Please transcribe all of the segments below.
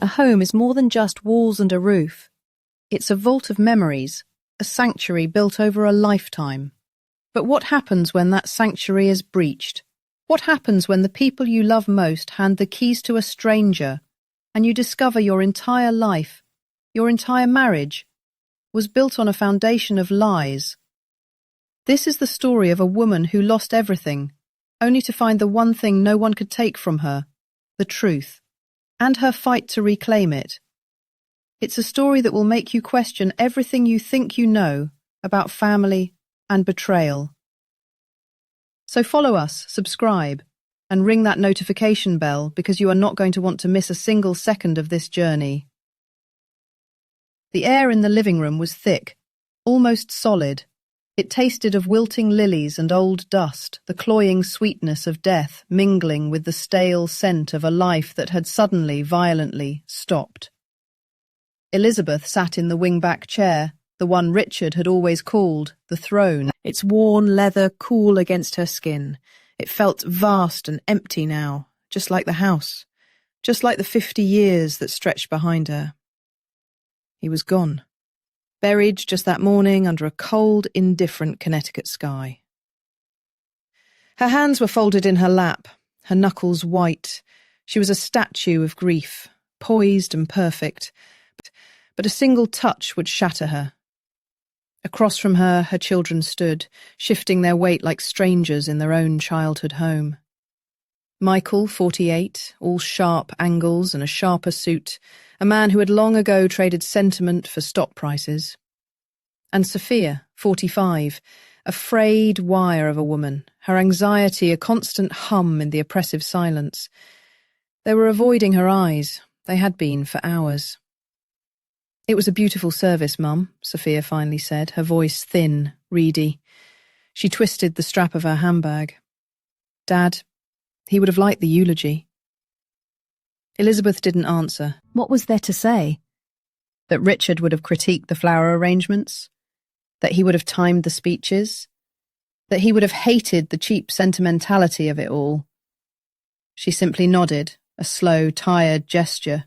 A home is more than just walls and a roof. It's a vault of memories, a sanctuary built over a lifetime. But what happens when that sanctuary is breached? What happens when the people you love most hand the keys to a stranger and you discover your entire life, your entire marriage, was built on a foundation of lies? This is the story of a woman who lost everything, only to find the one thing no one could take from her, the truth, and her fight to reclaim it. It's a story that will make you question everything you think you know about family and betrayal. So follow us, subscribe, and ring that notification bell because you are not going to want to miss a single second of this journey. The air in the living room was thick, almost solid. It tasted of wilting lilies and old dust, the cloying sweetness of death mingling with the stale scent of a life that had suddenly, violently stopped. Elizabeth sat in the wing-back chair, the one Richard had always called the throne, its worn leather cool against her skin. It felt vast and empty now, just like the house, just like the 50 years that stretched behind her. He was gone, buried just that morning under a cold, indifferent Connecticut sky. Her hands were folded in her lap, her knuckles white. She was a statue of grief, poised and perfect, but a single touch would shatter her. Across from her, her children stood, shifting their weight like strangers in their own childhood home. Michael, 48, all sharp angles and a sharper suit, a man who had long ago traded sentiment for stock prices. And Sophia, 45, a frayed wire of a woman, her anxiety a constant hum in the oppressive silence. They were avoiding her eyes. They had been for hours. "It was a beautiful service, Mum," Sophia finally said, her voice thin, reedy. She twisted the strap of her handbag. "Dad, he would have liked the eulogy." Elizabeth didn't answer. What was there to say? That Richard would have critiqued the flower arrangements? That he would have timed the speeches? That he would have hated the cheap sentimentality of it all? She simply nodded, a slow, tired gesture.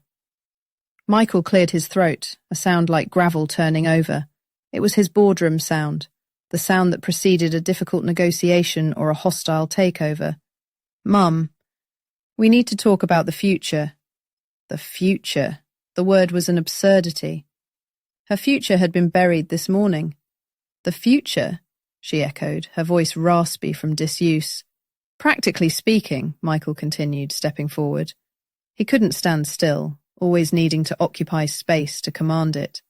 Michael cleared his throat, a sound like gravel turning over. It was his boardroom sound, the sound that preceded a difficult negotiation or a hostile takeover. "Mum, we need to talk about the future." The future. The word was an absurdity. Her future had been buried this morning. "The future?" she echoed, her voice raspy from disuse. "Practically speaking," Michael continued, stepping forward. He couldn't stand still, always needing to occupy space to command it.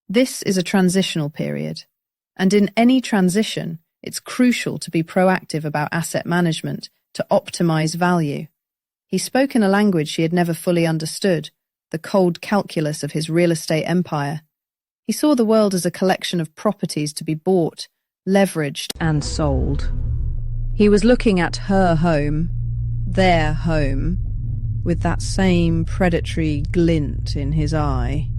"This is a transitional period, and in any transition, it's crucial to be proactive about asset management, to optimize value." He spoke in a language she had never fully understood, the cold calculus of his real estate empire. He saw the world as a collection of properties to be bought, leveraged, and sold. He was looking at her home, their home, with that same predatory glint in his eye.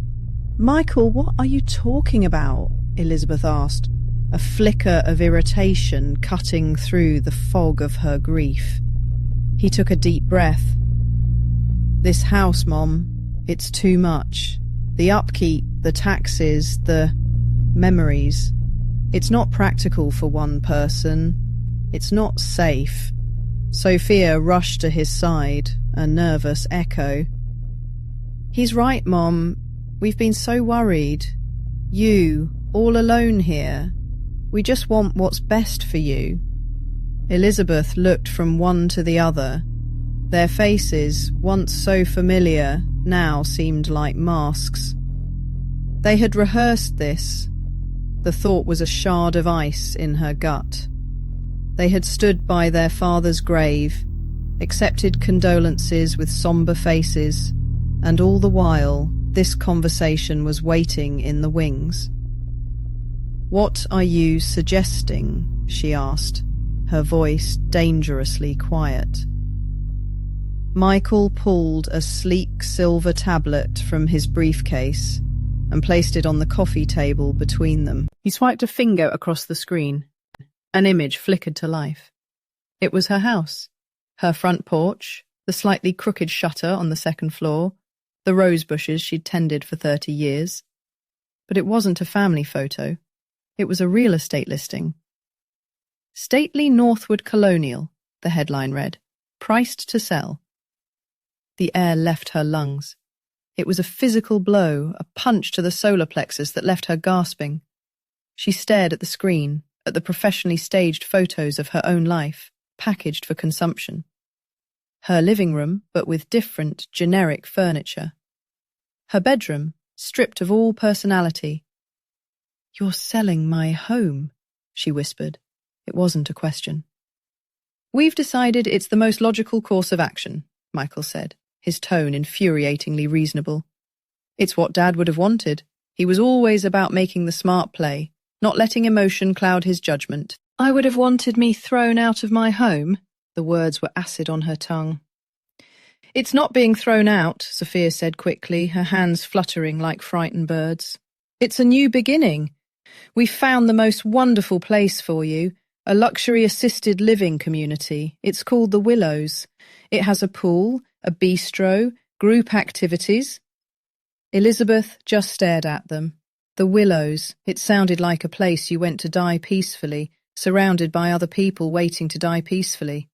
"Michael, what are you talking about?" Elizabeth asked, a flicker of irritation cutting through the fog of her grief. He took a deep breath. "This house, Mom, it's too much. The upkeep, the taxes, the memories. It's not practical for one person. It's not safe." Sophia rushed to his side, a nervous echo. "He's right, Mom. We've been so worried. You, all alone here. We just want what's best for you." Elizabeth looked from one to the other. Their faces, once so familiar, now seemed like masks. They had rehearsed this. The thought was a shard of ice in her gut. They had stood by their father's grave, accepted condolences with somber faces, and all the while, this conversation was waiting in the wings. "What are you suggesting?" she asked, her voice dangerously quiet. Michael pulled a sleek silver tablet from his briefcase and placed it on the coffee table between them. He swiped a finger across the screen. An image flickered to life. It was her house, her front porch, the slightly crooked shutter on the second floor, the rose bushes she'd tended for 30 years. But it wasn't a family photo. It was a real estate listing. Stately Northwood Colonial, the headline read, priced to sell. The air left her lungs. It was a physical blow, a punch to the solar plexus that left her gasping. She stared at the screen, at the professionally staged photos of her own life, packaged for consumption. Her living room, but with different, generic furniture. Her bedroom, stripped of all personality. "You're selling my home," she whispered. It wasn't a question. "We've decided it's the most logical course of action," Michael said, his tone infuriatingly reasonable. "It's what Dad would have wanted. He was always about making the smart play, not letting emotion cloud his judgment." "I would have wanted me thrown out of my home?" The words were acid on her tongue. "It's not being thrown out," Sophia said quickly, her hands fluttering like frightened birds. "It's a new beginning. We've found the most wonderful place for you, a luxury assisted living community. It's called the Willows. It has a pool, a bistro, group activities." Elizabeth just stared at them. The Willows. It sounded like a place you went to die peacefully, surrounded by other people waiting to die peacefully.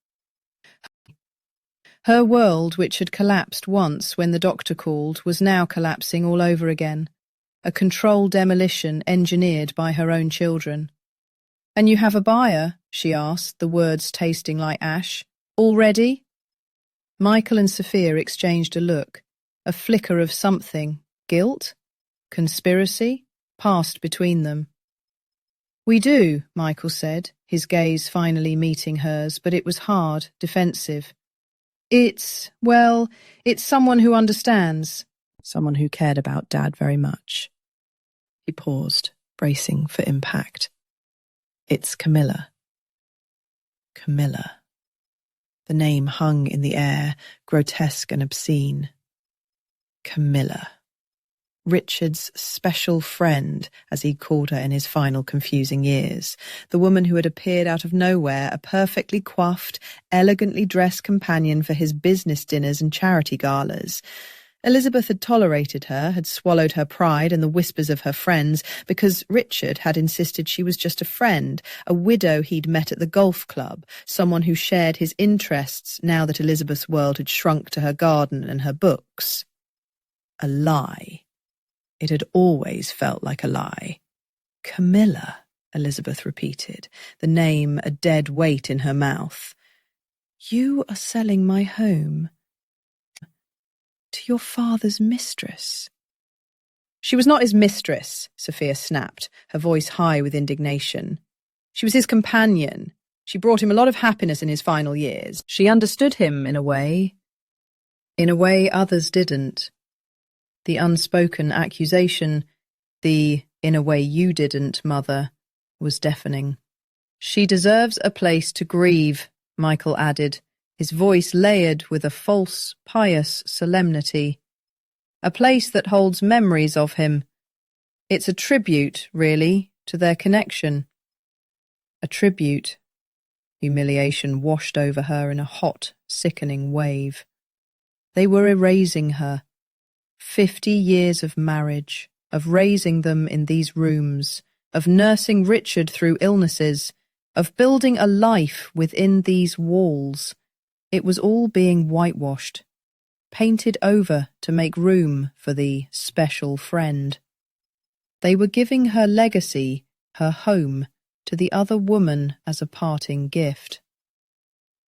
Her world, which had collapsed once when the doctor called, was now collapsing all over again. A controlled demolition engineered by her own children. "And you have a buyer?" she asked, the words tasting like ash. "Already?" Michael and Sophia exchanged a look. A flicker of something. Guilt? Conspiracy? Passed between them. "We do," Michael said, his gaze finally meeting hers, but it was hard, defensive. It's someone who understands. Someone who cared about Dad very much." He paused, bracing for impact. "It's Camilla." Camilla. The name hung in the air, grotesque and obscene. Camilla. Richard's special friend, as he called her in his final confusing years, the woman who had appeared out of nowhere, a perfectly coiffed, elegantly dressed companion for his business dinners and charity galas. Elizabeth had tolerated her, had swallowed her pride and the whispers of her friends, because Richard had insisted she was just a friend, a widow he'd met at the golf club, someone who shared his interests now that Elizabeth's world had shrunk to her garden and her books. A lie. It had always felt like a lie. "Camilla," Elizabeth repeated, the name a dead weight in her mouth. "You are selling my home to your father's mistress." "She was not his mistress," Sophia snapped, her voice high with indignation. "She was his companion. She brought him a lot of happiness in his final years. She understood him in a way others didn't." The unspoken accusation, the "in a way you didn't, Mother," was deafening. "She deserves a place to grieve," Michael added, his voice layered with a false, pious solemnity. "A place that holds memories of him. It's a tribute, really, to their connection." A tribute. Humiliation washed over her in a hot, sickening wave. They were erasing her. 50 years of marriage, of raising them in these rooms, of nursing Richard through illnesses, of building a life within these walls. It was all being whitewashed, painted over to make room for the special friend. They were giving her legacy, her home, to the other woman as a parting gift.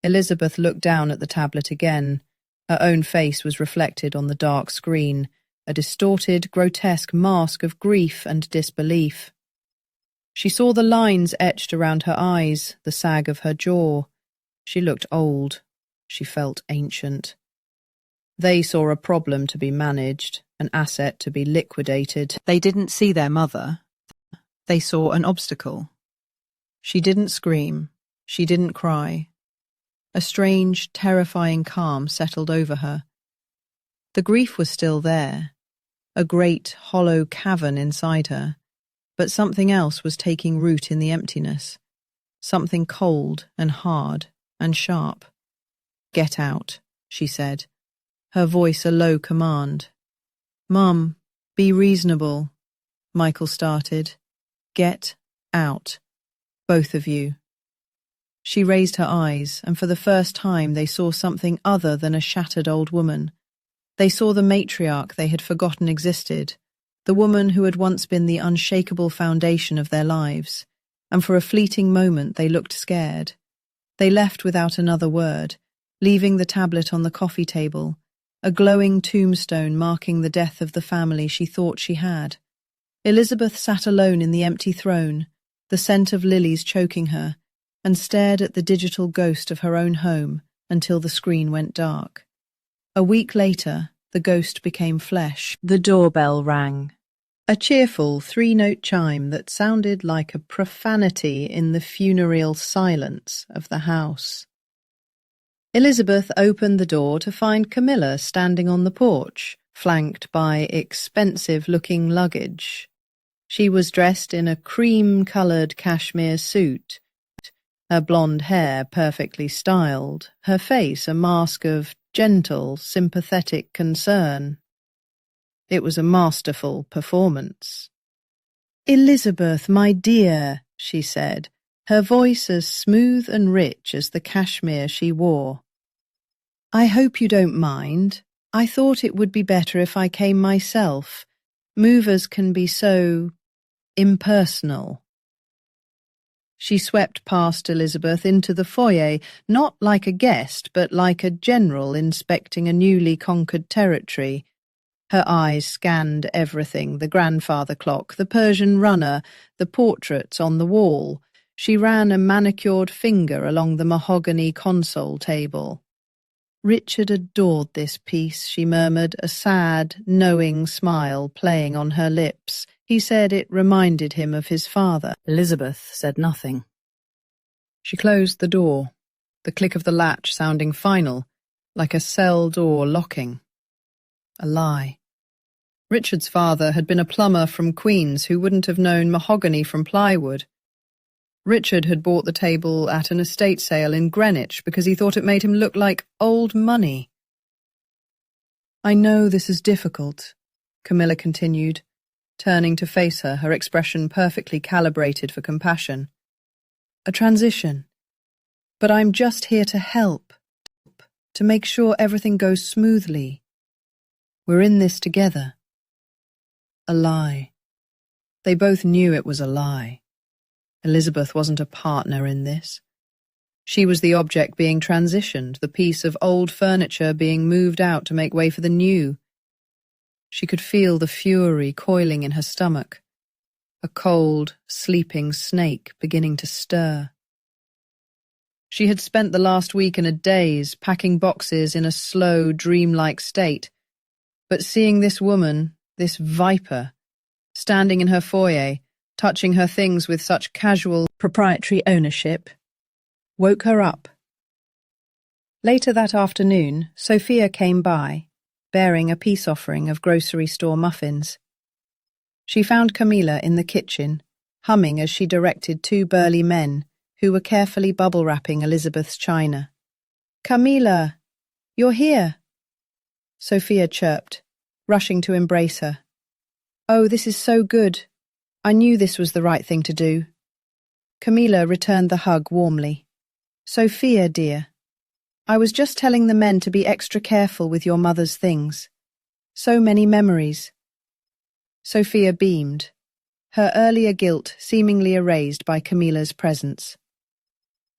Elizabeth looked down at the tablet again. Her own face was reflected on the dark screen, a distorted, grotesque mask of grief and disbelief. She saw the lines etched around her eyes, the sag of her jaw. She looked old. She felt ancient. They saw a problem to be managed, an asset to be liquidated. They didn't see their mother. They saw an obstacle. She didn't scream. She didn't cry. A strange, terrifying calm settled over her. The grief was still there, a great, hollow cavern inside her, but something else was taking root in the emptiness, something cold and hard and sharp. "Get out," she said, her voice a low command. Mum, be reasonable, Michael started. Get out, both of you. She raised her eyes, and for the first time they saw something other than a shattered old woman. They saw the matriarch they had forgotten existed, the woman who had once been the unshakable foundation of their lives, and for a fleeting moment they looked scared. They left without another word, leaving the tablet on the coffee table, a glowing tombstone marking the death of the family she thought she had. Elizabeth sat alone in the empty throne, the scent of lilies choking her, and stared at the digital ghost of her own home until the screen went dark. A week later, the ghost became flesh. The doorbell rang. A cheerful three-note chime that sounded like a profanity in the funereal silence of the house. Elizabeth opened the door to find Camilla standing on the porch, flanked by expensive-looking luggage. She was dressed in a cream-coloured cashmere suit, her blonde hair perfectly styled, her face a mask of gentle, sympathetic concern. It was a masterful performance. "Elizabeth, my dear," she said, her voice as smooth and rich as the cashmere she wore. "I hope you don't mind. I thought it would be better if I came myself. Movers can be so impersonal." She swept past Elizabeth into the foyer, not like a guest, but like a general inspecting a newly conquered territory. Her eyes scanned everything, the grandfather clock, the Persian runner, the portraits on the wall. She ran a manicured finger along the mahogany console table. Richard adored this piece, she murmured, a sad, knowing smile playing on her lips. He said it reminded him of his father. Elizabeth said nothing. She closed the door, the click of the latch sounding final, like a cell door locking. A lie. Richard's father had been a plumber from Queens who wouldn't have known mahogany from plywood. Richard had bought the table at an estate sale in Greenwich because he thought it made him look like old money. "I know this is difficult," Camilla continued, turning to face her, her expression perfectly calibrated for compassion. "A transition. But I'm just here to help, to make sure everything goes smoothly. We're in this together." A lie. They both knew it was a lie. Elizabeth wasn't a partner in this. She was the object being transitioned, the piece of old furniture being moved out to make way for the new. She could feel the fury coiling in her stomach, a cold, sleeping snake beginning to stir. She had spent the last week in a daze, packing boxes in a slow, dreamlike state. But seeing this woman, this viper, standing in her foyer, touching her things with such casual, proprietary ownership, woke her up. Later that afternoon, Sophia came by, bearing a peace offering of grocery store muffins. She found Camilla in the kitchen, humming as she directed two burly men who were carefully bubble-wrapping Elizabeth's china. "Camilla, you're here," Sophia chirped, rushing to embrace her. "Oh, this is so good. I knew this was the right thing to do." Camilla returned the hug warmly. "Sophia, dear, I was just telling the men to be extra careful with your mother's things. So many memories." Sophia beamed, her earlier guilt seemingly erased by Camilla's presence.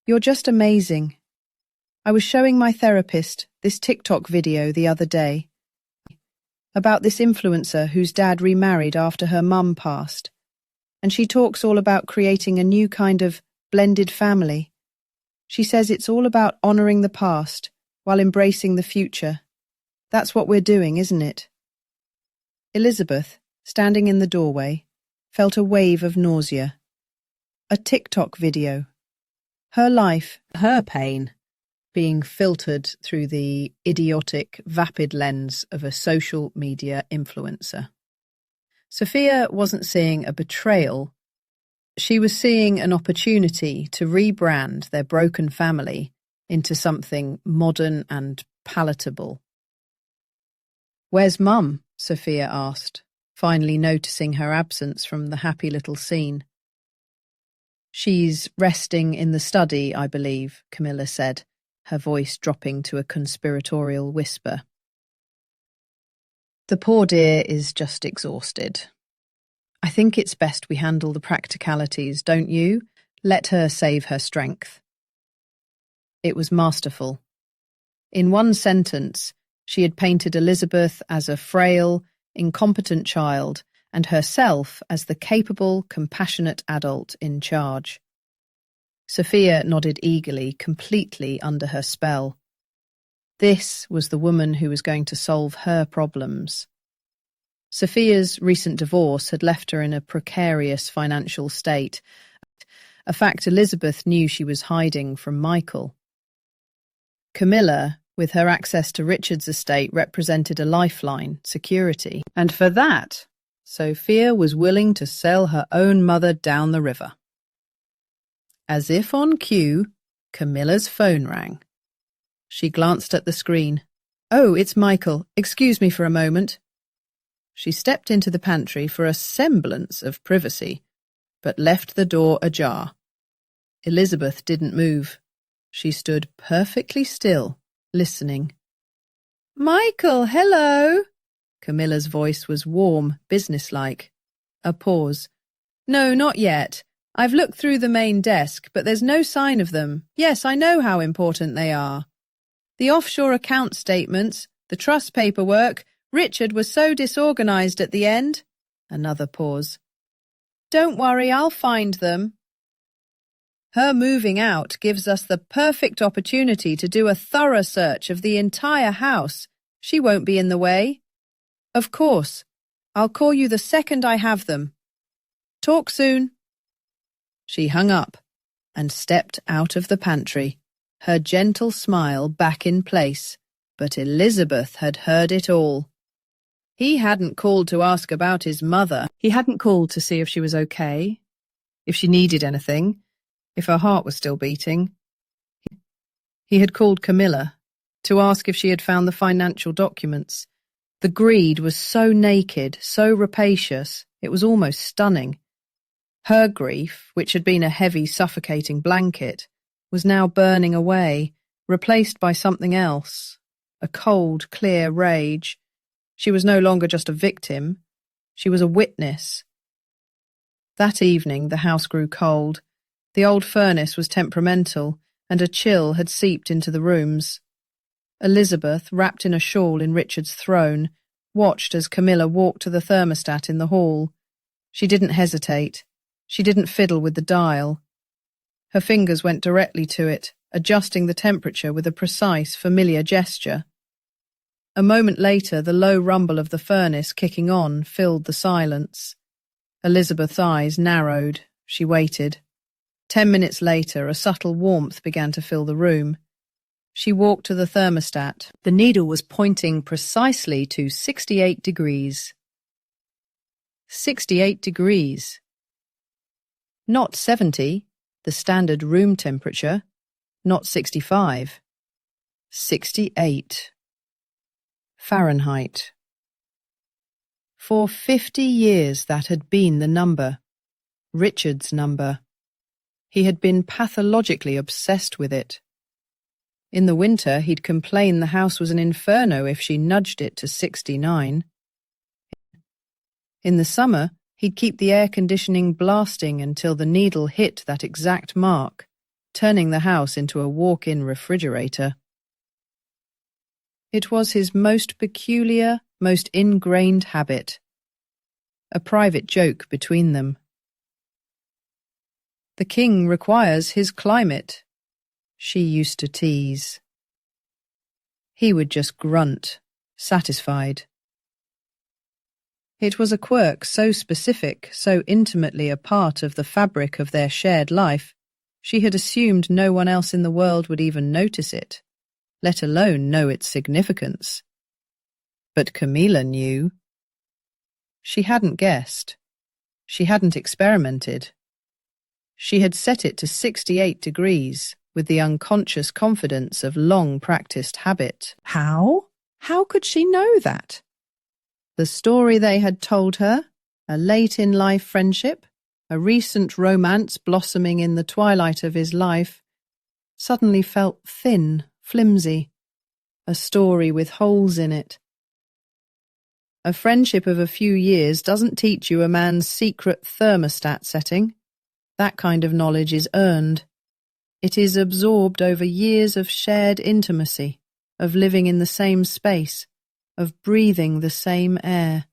"You're just amazing. I was showing my therapist this TikTok video the other day about this influencer whose dad remarried after her mum passed, and she talks all about creating a new kind of blended family. She says it's all about honouring the past while embracing the future. That's what we're doing, isn't it?" Elizabeth, standing in the doorway, felt a wave of nausea. A TikTok video. Her life, her pain, being filtered through the idiotic, vapid lens of a social media influencer. Sophia wasn't seeing a betrayal. She was seeing an opportunity to rebrand their broken family into something modern and palatable. "Where's Mum?" Sophia asked, finally noticing her absence from the happy little scene. "She's resting in the study, I believe," Camilla said, her voice dropping to a conspiratorial whisper. "The poor dear is just exhausted. I think it's best we handle the practicalities, don't you? Let her save her strength." It was masterful. In one sentence, she had painted Elizabeth as a frail, incompetent child and herself as the capable, compassionate adult in charge. Sophia nodded eagerly, completely under her spell. This was the woman who was going to solve her problems. Sophia's recent divorce had left her in a precarious financial state, a fact Elizabeth knew she was hiding from Michael. Camilla, with her access to Richard's estate, represented a lifeline, security, and for that, Sophia was willing to sell her own mother down the river. As if on cue, Camilla's phone rang. She glanced at the screen. "Oh, it's Michael. Excuse me for a moment." She stepped into the pantry for a semblance of privacy, but left the door ajar. Elizabeth didn't move. She stood perfectly still, listening. "Michael, hello!" Camilla's voice was warm, businesslike. A pause. "No, not yet. I've looked through the main desk, but there's no sign of them. Yes, I know how important they are. The offshore account statements, the trust paperwork. Richard was so disorganized at the end." Another pause. "Don't worry, I'll find them." Her moving out gives us the perfect opportunity to do a thorough search of the entire house. She won't be in the way. "Of course. I'll call you the second I have them. Talk soon." She hung up and stepped out of the pantry, her gentle smile back in place, but Elizabeth had heard it all. He hadn't called to ask about his mother. He hadn't called to see if she was okay, if she needed anything, if her heart was still beating. He had called Camilla to ask if she had found the financial documents. The greed was so naked, so rapacious, it was almost stunning. Her grief, which had been a heavy, suffocating blanket, was now burning away, replaced by something else, a cold, clear rage. She was no longer just a victim, she was a witness. That evening the house grew cold. The old furnace was temperamental, and a chill had seeped into the rooms. Elizabeth, wrapped in a shawl in Richard's throne, watched as Camilla walked to the thermostat in the hall. She didn't hesitate. She didn't fiddle with the dial. Her fingers went directly to it, adjusting the temperature with a precise, familiar gesture. A moment later, the low rumble of the furnace kicking on filled the silence. Elizabeth's eyes narrowed. She waited. 10 minutes later, a subtle warmth began to fill the room. She walked to the thermostat. The needle was pointing precisely to 68 degrees. 68 degrees. Not 70, the standard room temperature. Not 65. 68. Fahrenheit. For 50 years that had been the number. Richard's number. He had been pathologically obsessed with it. In the winter, he'd complain the house was an inferno if she nudged it to 69. In the summer, he'd keep the air conditioning blasting until the needle hit that exact mark, turning the house into a walk-in refrigerator. It was his most peculiar, most ingrained habit. A private joke between them. "The king requires his climate," she used to tease. He would just grunt, satisfied. It was a quirk so specific, so intimately a part of the fabric of their shared life, she had assumed no one else in the world would even notice it, let alone know its significance. But Camilla knew. She hadn't guessed. She hadn't experimented. She had set it to 68 degrees, with the unconscious confidence of long-practiced habit. How? How could she know that? The story they had told her, a late-in-life friendship, a recent romance blossoming in the twilight of his life, suddenly felt thin, flimsy, a story with holes in it. A friendship of a few years doesn't teach you a man's secret thermostat setting. That kind of knowledge is earned. It is absorbed over years of shared intimacy, of living in the same space, of breathing the same air.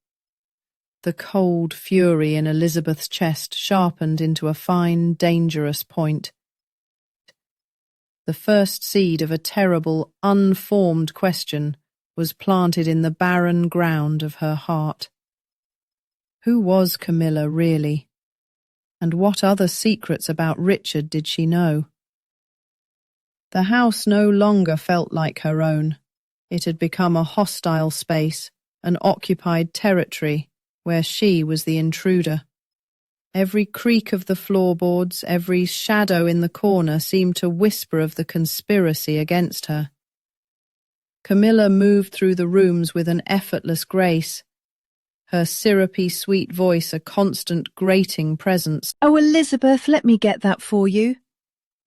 The cold fury in Elizabeth's chest sharpened into a fine, dangerous point. The first seed of a terrible, unformed question was planted in the barren ground of her heart. Who was Camilla really? And what other secrets about Richard did she know? The house no longer felt like her own. It had become a hostile space, an occupied territory, where she was the intruder. Every creak of the floorboards, every shadow in the corner seemed to whisper of the conspiracy against her. Camilla moved through the rooms with an effortless grace, her syrupy sweet voice a constant grating presence. Oh, Elizabeth, let me get that for you.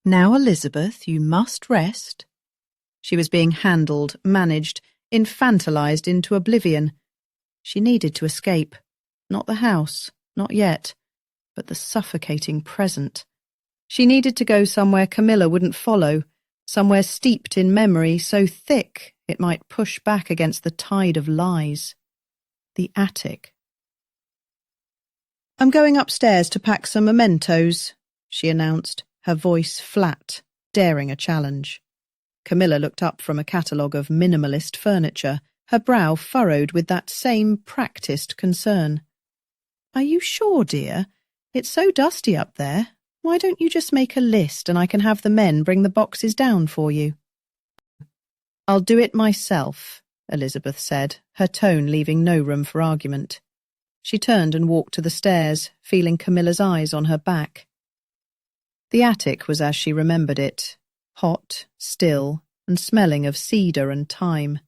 Now, Elizabeth, you must rest. She was being handled, managed, infantilized into oblivion. She needed to escape. Not the house, not yet, but the suffocating present. She needed to go somewhere Camilla wouldn't follow, somewhere steeped in memory so thick it might push back against the tide of lies. The attic. "I'm going upstairs to pack some mementos," she announced, her voice flat, daring a challenge. Camilla looked up from a catalogue of minimalist furniture, her brow furrowed with that same practised concern. "Are you sure, dear? It's so dusty up there. Why don't you just make a list and I can have the men bring the boxes down for you?" "I'll do it myself," Elizabeth said, her tone leaving no room for argument. She turned and walked to the stairs, feeling Camilla's eyes on her back. The attic was as she remembered it, hot, still, and smelling of cedar and thyme.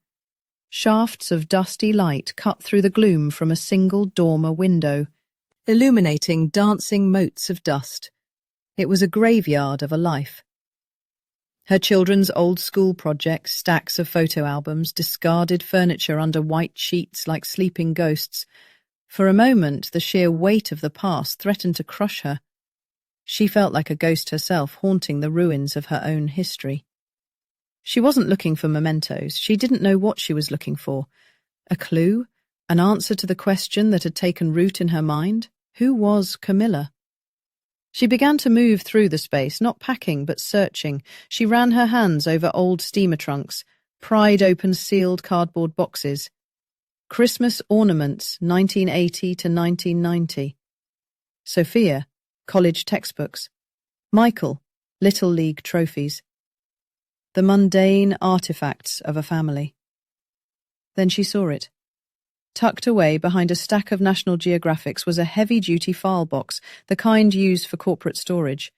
Shafts of dusty light cut through the gloom from a single dormer window, illuminating dancing motes of dust. It was a graveyard of a life. Her children's old school projects, stacks of photo albums, discarded furniture under white sheets like sleeping ghosts. For a moment, the sheer weight of the past threatened to crush her. She felt like a ghost herself, haunting the ruins of her own history. She wasn't looking for mementos. She didn't know what she was looking for. A clue? An answer to the question that had taken root in her mind? Who was Camilla? She began to move through the space, not packing but searching. She ran her hands over old steamer trunks, pried open sealed cardboard boxes. Christmas ornaments, 1980 to 1990. Sophia, college textbooks. Michael, Little League trophies. The mundane artifacts of a family. Then she saw it. Tucked away behind a stack of National Geographics was a heavy-duty file box, the kind used for corporate storage.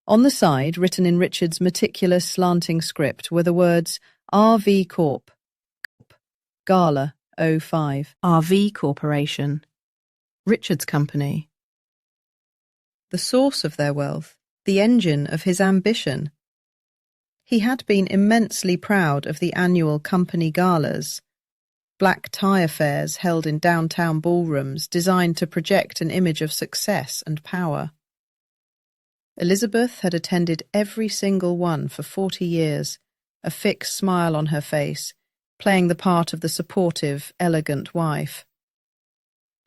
On the side, written in Richard's meticulous slanting script, were the words RV Corp. Gala 05. RV Corporation. Richard's company. The source of their wealth, the engine of his ambition. He had been immensely proud of the annual company galas, black tie affairs held in downtown ballrooms designed to project an image of success and power. Elizabeth had attended every single one for 40 years, a fixed smile on her face, playing the part of the supportive, elegant wife.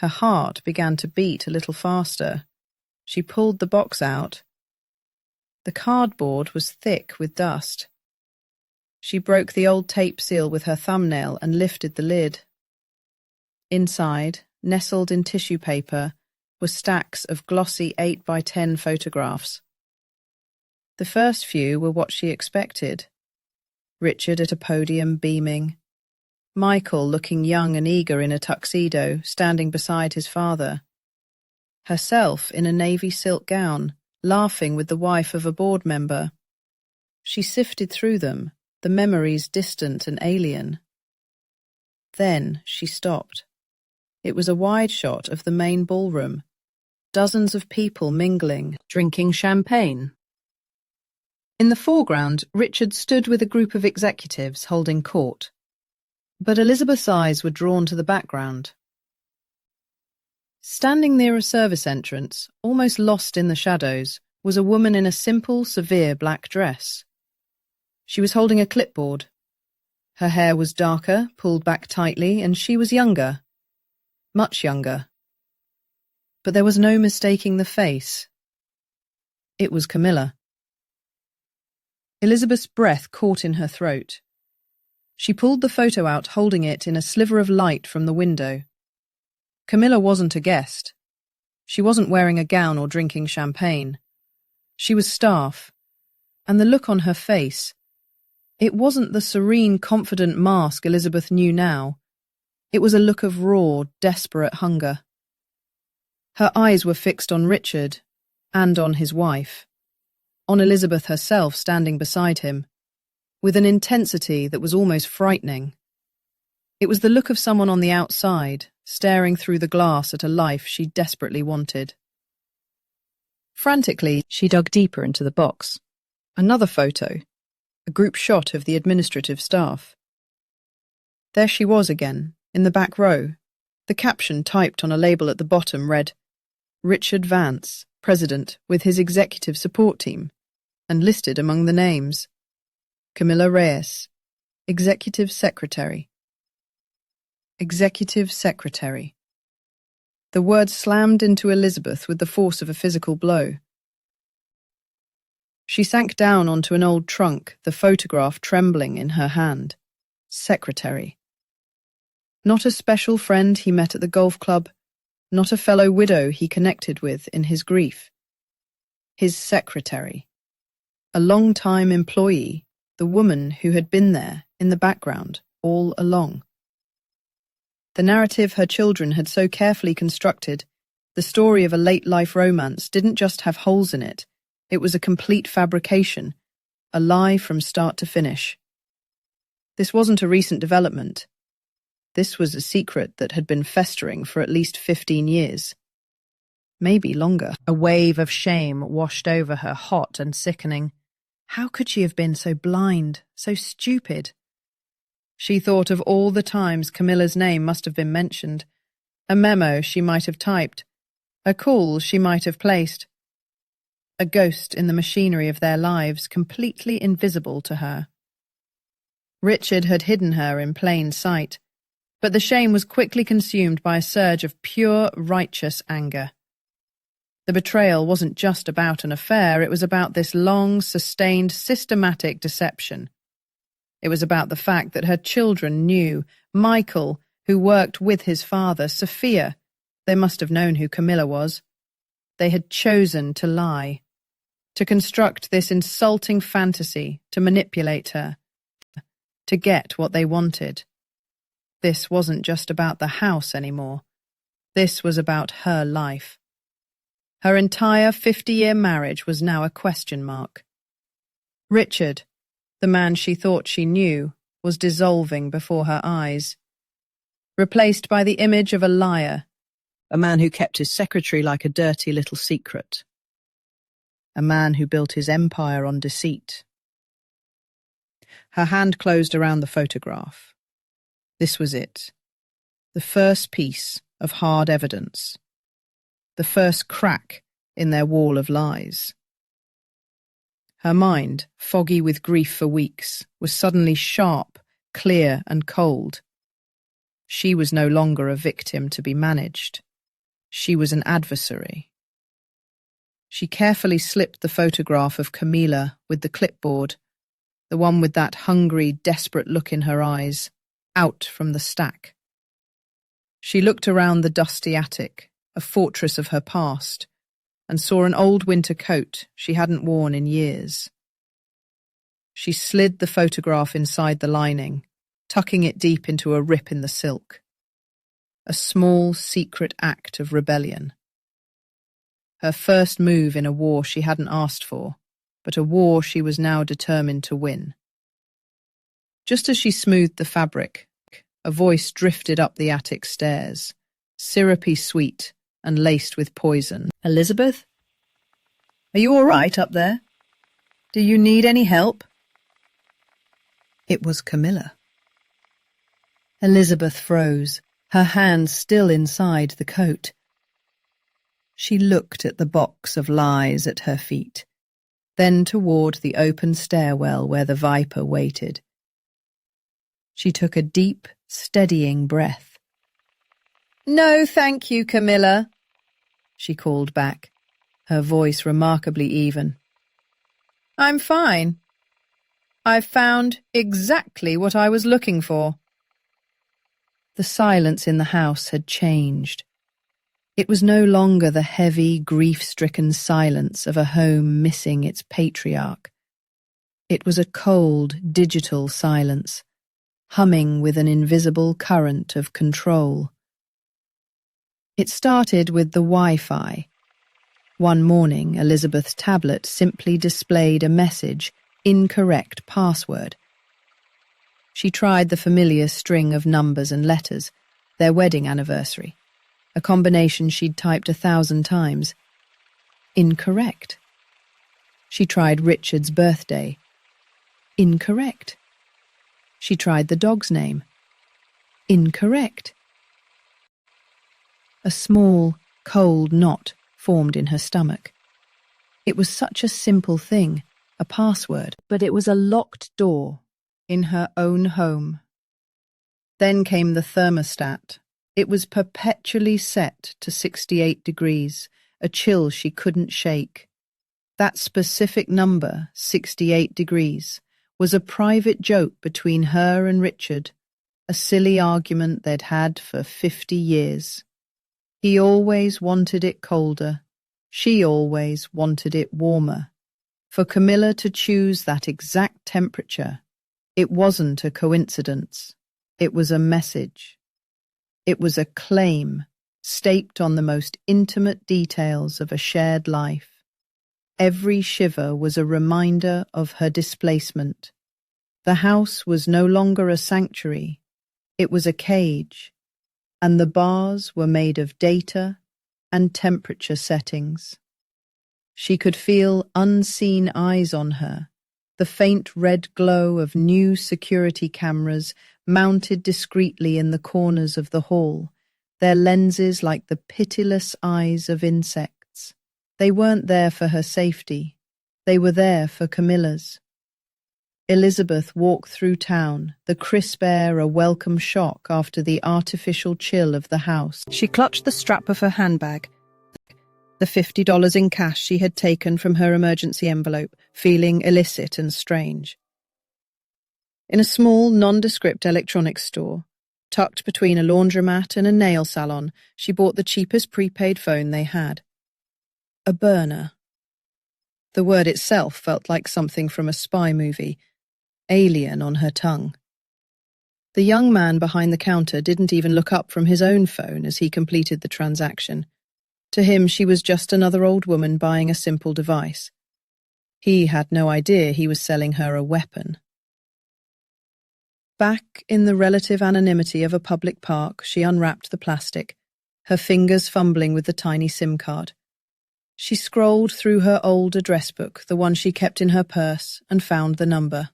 Her heart began to beat a little faster. She pulled the box out. The cardboard was thick with dust. She broke the old tape seal with her thumbnail and lifted the lid. Inside, nestled in tissue paper, were stacks of glossy 8x10 photographs. The first few were what she expected. Richard at a podium beaming. Michael looking young and eager in a tuxedo, standing beside his father. Herself in a navy silk gown, laughing with the wife of a board member. She sifted through them, the memories distant and alien. Then she stopped. It was a wide shot of the main ballroom. Dozens of people mingling, drinking champagne. In the foreground, Richard stood with a group of executives holding court. But Elizabeth's eyes were drawn to the background. Standing near a service entrance, almost lost in the shadows, was a woman in a simple, severe black dress. She was holding a clipboard. Her hair was darker, pulled back tightly, and she was younger. Much younger. But there was no mistaking the face. It was Camilla. Elizabeth's breath caught in her throat. She pulled the photo out, holding it in a sliver of light from the window. Camilla wasn't a guest. She wasn't wearing a gown or drinking champagne. She was staff. And the look on her face, it wasn't the serene, confident mask Elizabeth knew now. It was a look of raw, desperate hunger. Her eyes were fixed on Richard and on his wife, on Elizabeth herself standing beside him, with an intensity that was almost frightening. It was the look of someone on the outside, staring through the glass at a life she desperately wanted. Frantically, she dug deeper into the box. Another photo, a group shot of the administrative staff. There she was again, in the back row. The caption typed on a label at the bottom read, Richard Vance, President, with his executive support team, and listed among the names, Camilla Reyes, Executive Secretary. Executive Secretary. The word slammed into Elizabeth with the force of a physical blow. She sank down onto an old trunk, the photograph trembling in her hand. Secretary. Not a special friend he met at the golf club, not a fellow widow he connected with in his grief. His secretary. A long-time employee, the woman who had been there, in the background, all along. The narrative her children had so carefully constructed, the story of a late-life romance, didn't just have holes in it. It was a complete fabrication, a lie from start to finish. This wasn't a recent development. This was a secret that had been festering for at least 15 years. Maybe longer. A wave of shame washed over her, hot and sickening. How could she have been so blind, so stupid? She thought of all the times Camilla's name must have been mentioned, a memo she might have typed, a call she might have placed. A ghost in the machinery of their lives, completely invisible to her. Richard had hidden her in plain sight, but the shame was quickly consumed by a surge of pure, righteous anger. The betrayal wasn't just about an affair, it was about this long, sustained, systematic deception. It was about the fact that her children knew Michael, who worked with his father, Sophia. They must have known who Camilla was. They had chosen to lie, to construct this insulting fantasy, to manipulate her, to get what they wanted. This wasn't just about the house anymore. This was about her life. Her entire 50-year marriage was now a question mark. Richard, the man she thought she knew, was dissolving before her eyes, replaced by the image of a liar, a man who kept his secretary like a dirty little secret, a man who built his empire on deceit. Her hand closed around the photograph. This was it, the first piece of hard evidence, the first crack in their wall of lies. Her mind, foggy with grief for weeks, was suddenly sharp, clear and cold. She was no longer a victim to be managed. She was an adversary. She carefully slipped the photograph of Camilla with the clipboard, the one with that hungry, desperate look in her eyes, out from the stack. She looked around the dusty attic, a fortress of her past, and saw an old winter coat she hadn't worn in years. She slid the photograph inside the lining, tucking it deep into a rip in the silk. A small, secret act of rebellion. Her first move in a war she hadn't asked for, but a war she was now determined to win. Just as she smoothed the fabric, a voice drifted up the attic stairs, syrupy sweet and laced with poison. Elizabeth? Are you all right up there? Do you need any help? It was Camilla. Elizabeth froze, her hand still inside the coat. She looked at the box of lies at her feet, then toward the open stairwell where the viper waited. She took a deep, steadying breath. "No, thank you, Camilla," she called back, her voice remarkably even. "I'm fine. I've found exactly what I was looking for." The silence in the house had changed. It was no longer the heavy, grief-stricken silence of a home missing its patriarch. It was a cold, digital silence, humming with an invisible current of control. It started with the Wi-Fi. One morning, Elizabeth's tablet simply displayed a message, "Incorrect password." She tried the familiar string of numbers and letters, their wedding anniversary, a combination she'd typed 1,000 times. Incorrect. She tried Richard's birthday. Incorrect. She tried the dog's name. Incorrect. A small, cold knot formed in her stomach. It was such a simple thing, a password, but it was a locked door in her own home. Then came the thermostat. It was perpetually set to 68 degrees, a chill she couldn't shake. That specific number, 68 degrees, was a private joke between her and Richard, a silly argument they'd had for 50 years. He always wanted it colder. She always wanted it warmer. For Camilla to choose that exact temperature, it wasn't a coincidence. It was a message. It was a claim, staked on the most intimate details of a shared life. Every shiver was a reminder of her displacement. The house was no longer a sanctuary. It was a cage, and the bars were made of data and temperature settings. She could feel unseen eyes on her, the faint red glow of new security cameras mounted discreetly in the corners of the hall, their lenses like the pitiless eyes of insects. They weren't there for her safety. They were there for Camilla's. Elizabeth walked through town, the crisp air a welcome shock after the artificial chill of the house. She clutched the strap of her handbag, the $50 in cash she had taken from her emergency envelope, feeling illicit and strange. In a small, nondescript electronics store, tucked between a laundromat and a nail salon, she bought the cheapest prepaid phone they had. A burner. The word itself felt like something from a spy movie, alien on her tongue. The young man behind the counter didn't even look up from his own phone as he completed the transaction. To him, she was just another old woman buying a simple device. He had no idea he was selling her a weapon. Back in the relative anonymity of a public park, she unwrapped the plastic, her fingers fumbling with the tiny SIM card. She scrolled through her old address book, the one she kept in her purse, and found the number.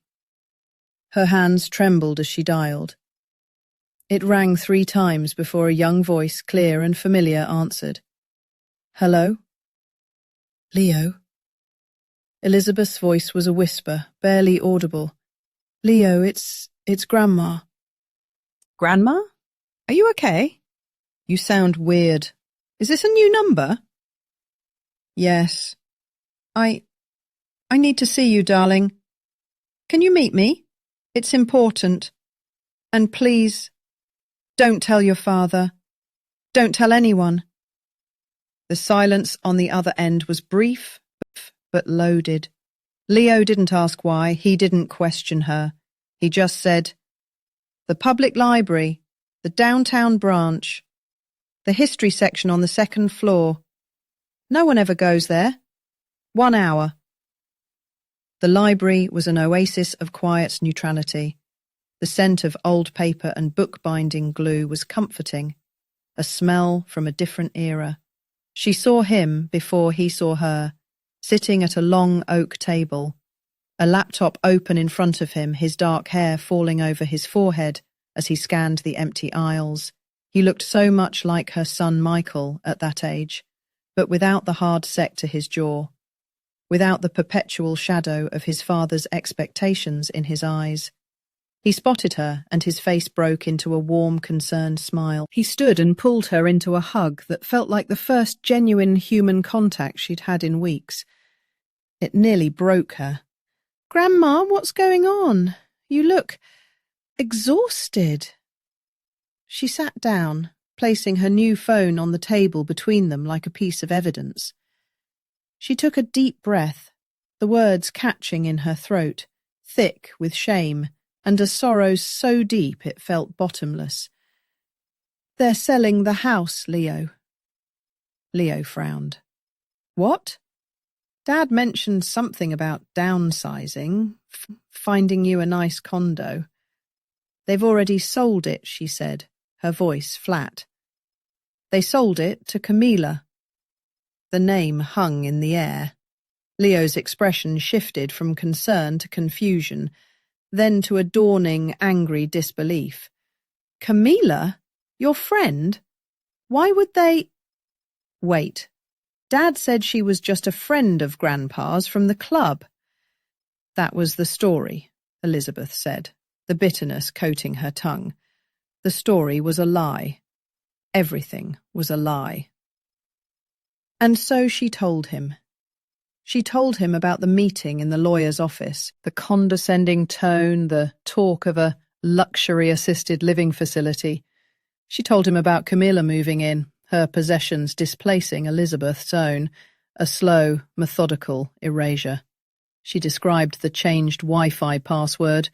Her hands trembled as she dialed. It rang 3 times before a young voice, clear and familiar, answered. "Hello?" "Leo?" Elizabeth's voice was a whisper, barely audible. "Leo, it's Grandma." "Grandma? Are you okay? You sound weird. Is this a new number?" "Yes. I need to see you, darling. Can you meet me? It's important. And please, don't tell your father. Don't tell anyone." The silence on the other end was brief, but loaded. Leo didn't ask why. He didn't question her. He just said, "The public library, the downtown branch, the history section on the 2nd floor. No one ever goes there. 1 hour." The library was an oasis of quiet neutrality. The scent of old paper and bookbinding glue was comforting, a smell from a different era. She saw him before he saw her, sitting at a long oak table, a laptop open in front of him, his dark hair falling over his forehead as he scanned the empty aisles. He looked so much like her son Michael at that age, but without the hard set to his jaw, without the perpetual shadow of his father's expectations in his eyes. He spotted her, and his face broke into a warm, concerned smile. He stood and pulled her into a hug that felt like the first genuine human contact she'd had in weeks. It nearly broke her. "Grandma, what's going on? You look exhausted." She sat down, placing her new phone on the table between them like a piece of evidence. She took a deep breath, the words catching in her throat, thick with shame, and a sorrow so deep it felt bottomless. "They're selling the house, Leo." Leo frowned. "What?" "Dad mentioned something about downsizing, finding you a nice condo." "They've already sold it," she said, her voice flat. "They sold it to Camila." The name hung in the air. Leo's expression shifted from concern to confusion, then to a dawning, angry disbelief. "Camila? Your friend? Why would they—" "Wait. Dad said she was just a friend of Grandpa's from the club." "That was the story," Elizabeth said, the bitterness coating her tongue. "The story was a lie. Everything was a lie." And so she told him. She told him about the meeting in the lawyer's office, the condescending tone, the talk of a luxury assisted living facility. She told him about Camilla moving in, her possessions displacing Elizabeth's own, a slow, methodical erasure. She described the changed Wi-Fi password,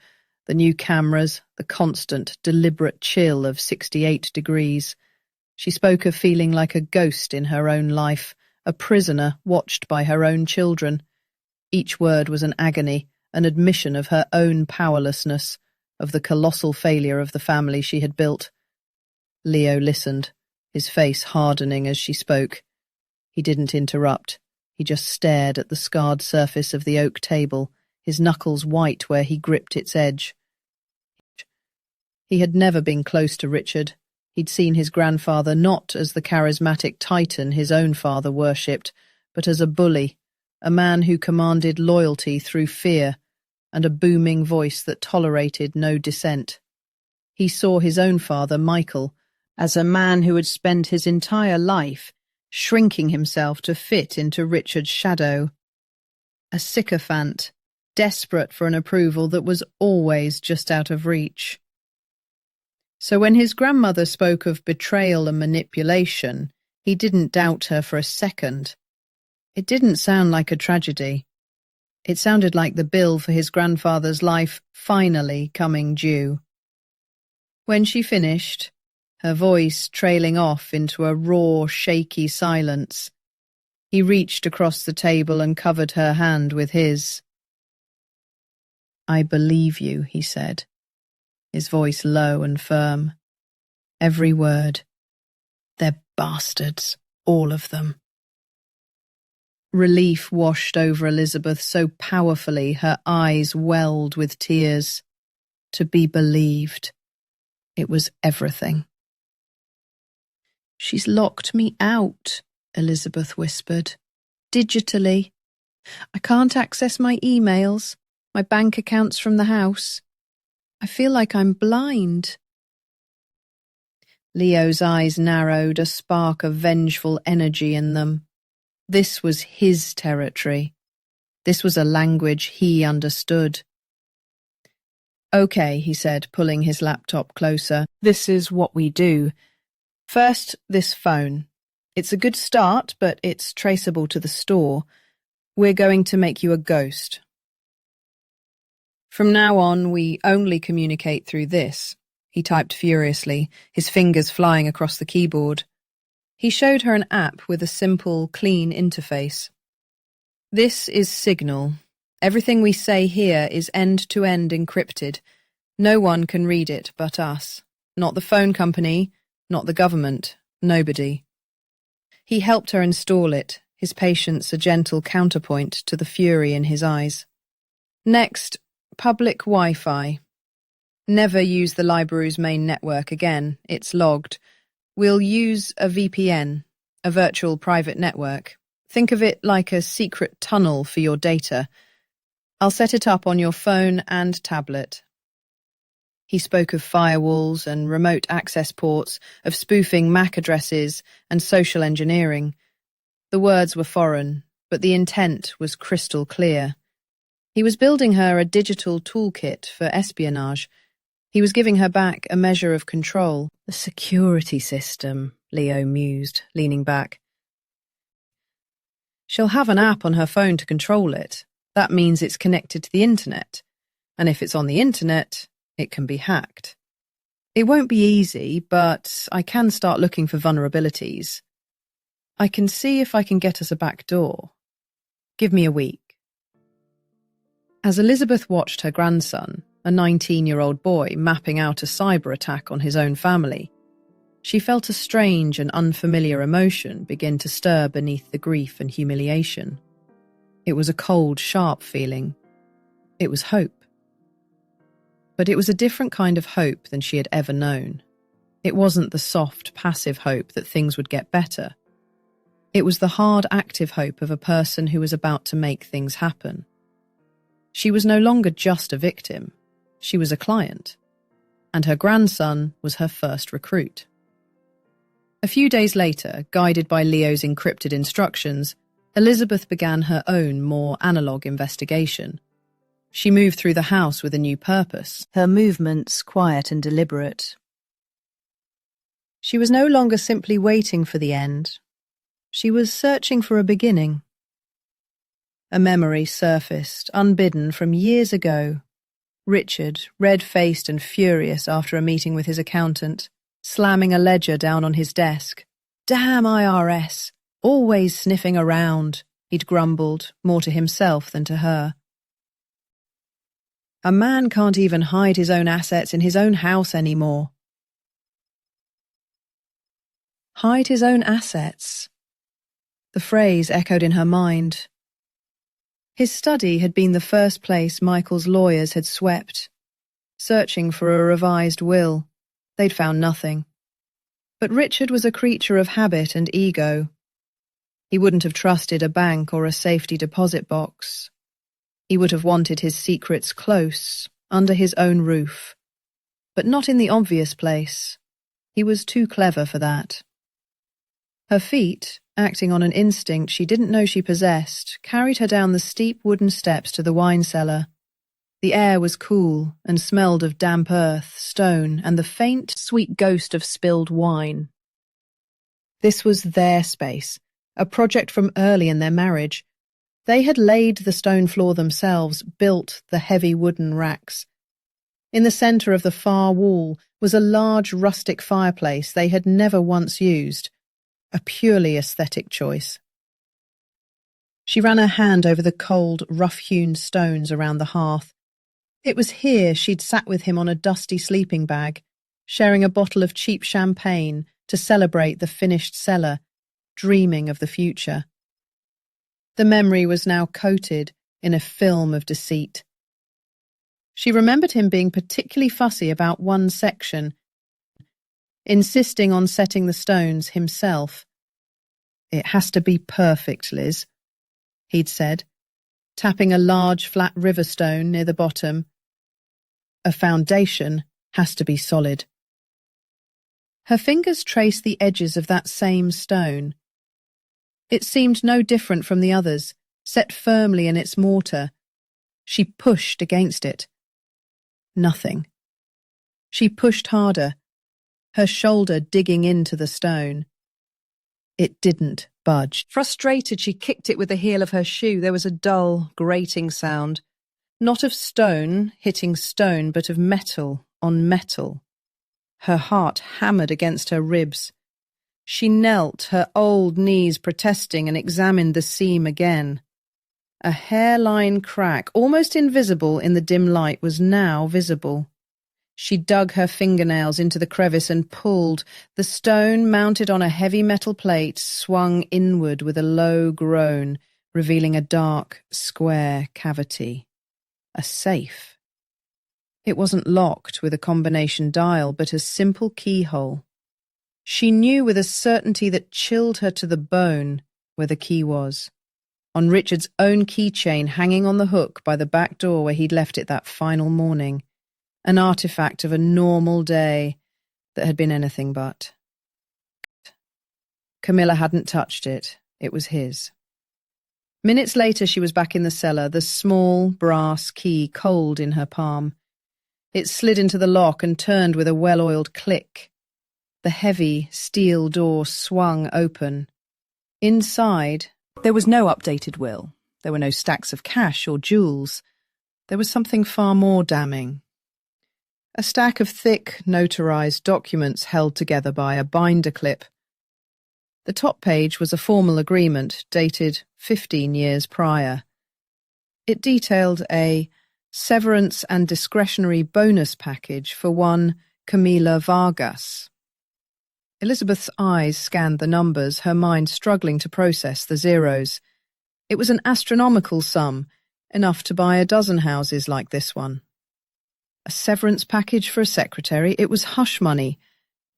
the new cameras, the constant, deliberate chill of 68 degrees. She spoke of feeling like a ghost in her own life, a prisoner watched by her own children. Each word was an agony, an admission of her own powerlessness, of the colossal failure of the family she had built. Leo listened, his face hardening as she spoke. He didn't interrupt. He just stared at the scarred surface of the oak table, his knuckles white where he gripped its edge. He had never been close to Richard. He'd seen his grandfather not as the charismatic titan his own father worshipped, but as a bully, a man who commanded loyalty through fear, and a booming voice that tolerated no dissent. He saw his own father, Michael, as a man who had spent his entire life shrinking himself to fit into Richard's shadow. A sycophant, desperate for an approval that was always just out of reach. So when his grandmother spoke of betrayal and manipulation, he didn't doubt her for a second. It didn't sound like a tragedy. It sounded like the bill for his grandfather's life finally coming due. When she finished, her voice trailing off into a raw, shaky silence, he reached across the table and covered her hand with his. "I believe you," he said, his voice low and firm. "Every word. They're bastards, all of them." Relief washed over Elizabeth so powerfully her eyes welled with tears. To be believed. It was everything. "She's locked me out," Elizabeth whispered. "Digitally. I can't access my emails, my bank accounts from the house. I feel like I'm blind." Leo's eyes narrowed, a spark of vengeful energy in them. This was his territory. This was a language he understood. "Okay," he said, pulling his laptop closer. "This is what we do. First, this phone. It's a good start, but it's traceable to the store. We're going to make you a ghost. From now on, we only communicate through this," he typed furiously, his fingers flying across the keyboard. He showed her an app with a simple, clean interface. "This is Signal. Everything we say here is end-to-end encrypted. No one can read it but us. Not the phone company, not the government, nobody. He helped her install it, his patience a gentle counterpoint to the fury in his eyes. Next, public Wi-Fi. Never use the library's main network again, it's logged. We'll use a VPN, a virtual private network. Think of it like a secret tunnel for your data. I'll set it up on your phone and tablet. He spoke of firewalls and remote access ports, of spoofing MAC addresses and social engineering. The words were foreign, but the intent was crystal clear. He was building her a digital toolkit for espionage. He was giving her back a measure of control. The security system, Leo mused, leaning back. She'll have an app on her phone to control it. That means it's connected to the internet. And if it's on the internet, it can be hacked. It won't be easy, but I can start looking for vulnerabilities. I can see if I can get us a back door. Give me a week. As Elizabeth watched her grandson, a 19-year-old boy, mapping out a cyber attack on his own family, she felt a strange and unfamiliar emotion begin to stir beneath the grief and humiliation. It was a cold, sharp feeling. It was hope. But it was a different kind of hope than she had ever known. It wasn't the soft, passive hope that things would get better. It was the hard, active hope of a person who was about to make things happen. She was no longer just a victim. She was a client. And her grandson was her first recruit. A few days later, guided by Leo's encrypted instructions, Elizabeth began her own, more analog investigation. She moved through the house with a new purpose. Her movements quiet and deliberate. She was no longer simply waiting for the end. She was searching for a beginning. A memory surfaced, unbidden, from years ago. Richard, red-faced and furious after a meeting with his accountant, slamming a ledger down on his desk. "Damn IRS! Always sniffing around," he'd grumbled, more to himself than to her. A man can't even hide his own assets in his own house anymore. Hide his own assets. The phrase echoed in her mind. His study had been the first place Michael's lawyers had swept, searching for a revised will. They'd found nothing. But Richard was a creature of habit and ego. He wouldn't have trusted a bank or a safety deposit box. He would have wanted his secrets close, under his own roof. But not in the obvious place. He was too clever for that. Her feet, acting on an instinct she didn't know she possessed, carried her down the steep wooden steps to the wine cellar. The air was cool and smelled of damp earth, stone, and the faint, sweet ghost of spilled wine. This was their space, a project from early in their marriage. They had laid the stone floor themselves, built the heavy wooden racks. In the centre of the far wall was a large rustic fireplace they had never once used, a purely aesthetic choice. She ran her hand over the cold, rough-hewn stones around the hearth. It was here she'd sat with him on a dusty sleeping bag, sharing a bottle of cheap champagne to celebrate the finished cellar, dreaming of the future. The memory was now coated in a film of deceit. She remembered him being particularly fussy about one section, insisting on setting the stones himself. "It has to be perfect, Liz," he'd said, tapping a large flat river stone near the bottom. "A foundation has to be solid." Her fingers traced the edges of that same stone. It seemed no different from the others, set firmly in its mortar. She pushed against it. Nothing. She pushed harder, her shoulder digging into the stone. It didn't budge. Frustrated, she kicked it with the heel of her shoe. There was a dull, grating sound, not of stone hitting stone, but of metal on metal. Her heart hammered against her ribs. She knelt, her old knees protesting, and examined the seam again. A hairline crack, almost invisible in the dim light, was now visible. She dug her fingernails into the crevice and pulled. The stone, mounted on a heavy metal plate, swung inward with a low groan, revealing a dark, square cavity. A safe. It wasn't locked with a combination dial, but a simple keyhole. She knew with a certainty that chilled her to the bone where the key was. On Richard's own keychain hanging on the hook by the back door where he'd left it that final morning. An artifact of a normal day that had been anything but. Camilla hadn't touched it. It was his. Minutes later she was back in the cellar, the small brass key cold in her palm. It slid into the lock and turned with a well-oiled click. The heavy steel door swung open. Inside, there was no updated will. There were no stacks of cash or jewels. There was something far more damning. A stack of thick, notarized documents held together by a binder clip. The top page was a formal agreement dated 15 years prior. It detailed a severance and discretionary bonus package for one Camila Vargas. Elizabeth's eyes scanned the numbers, her mind struggling to process the zeros. It was an astronomical sum, enough to buy a dozen houses like this one. A severance package for a secretary. It was hush money.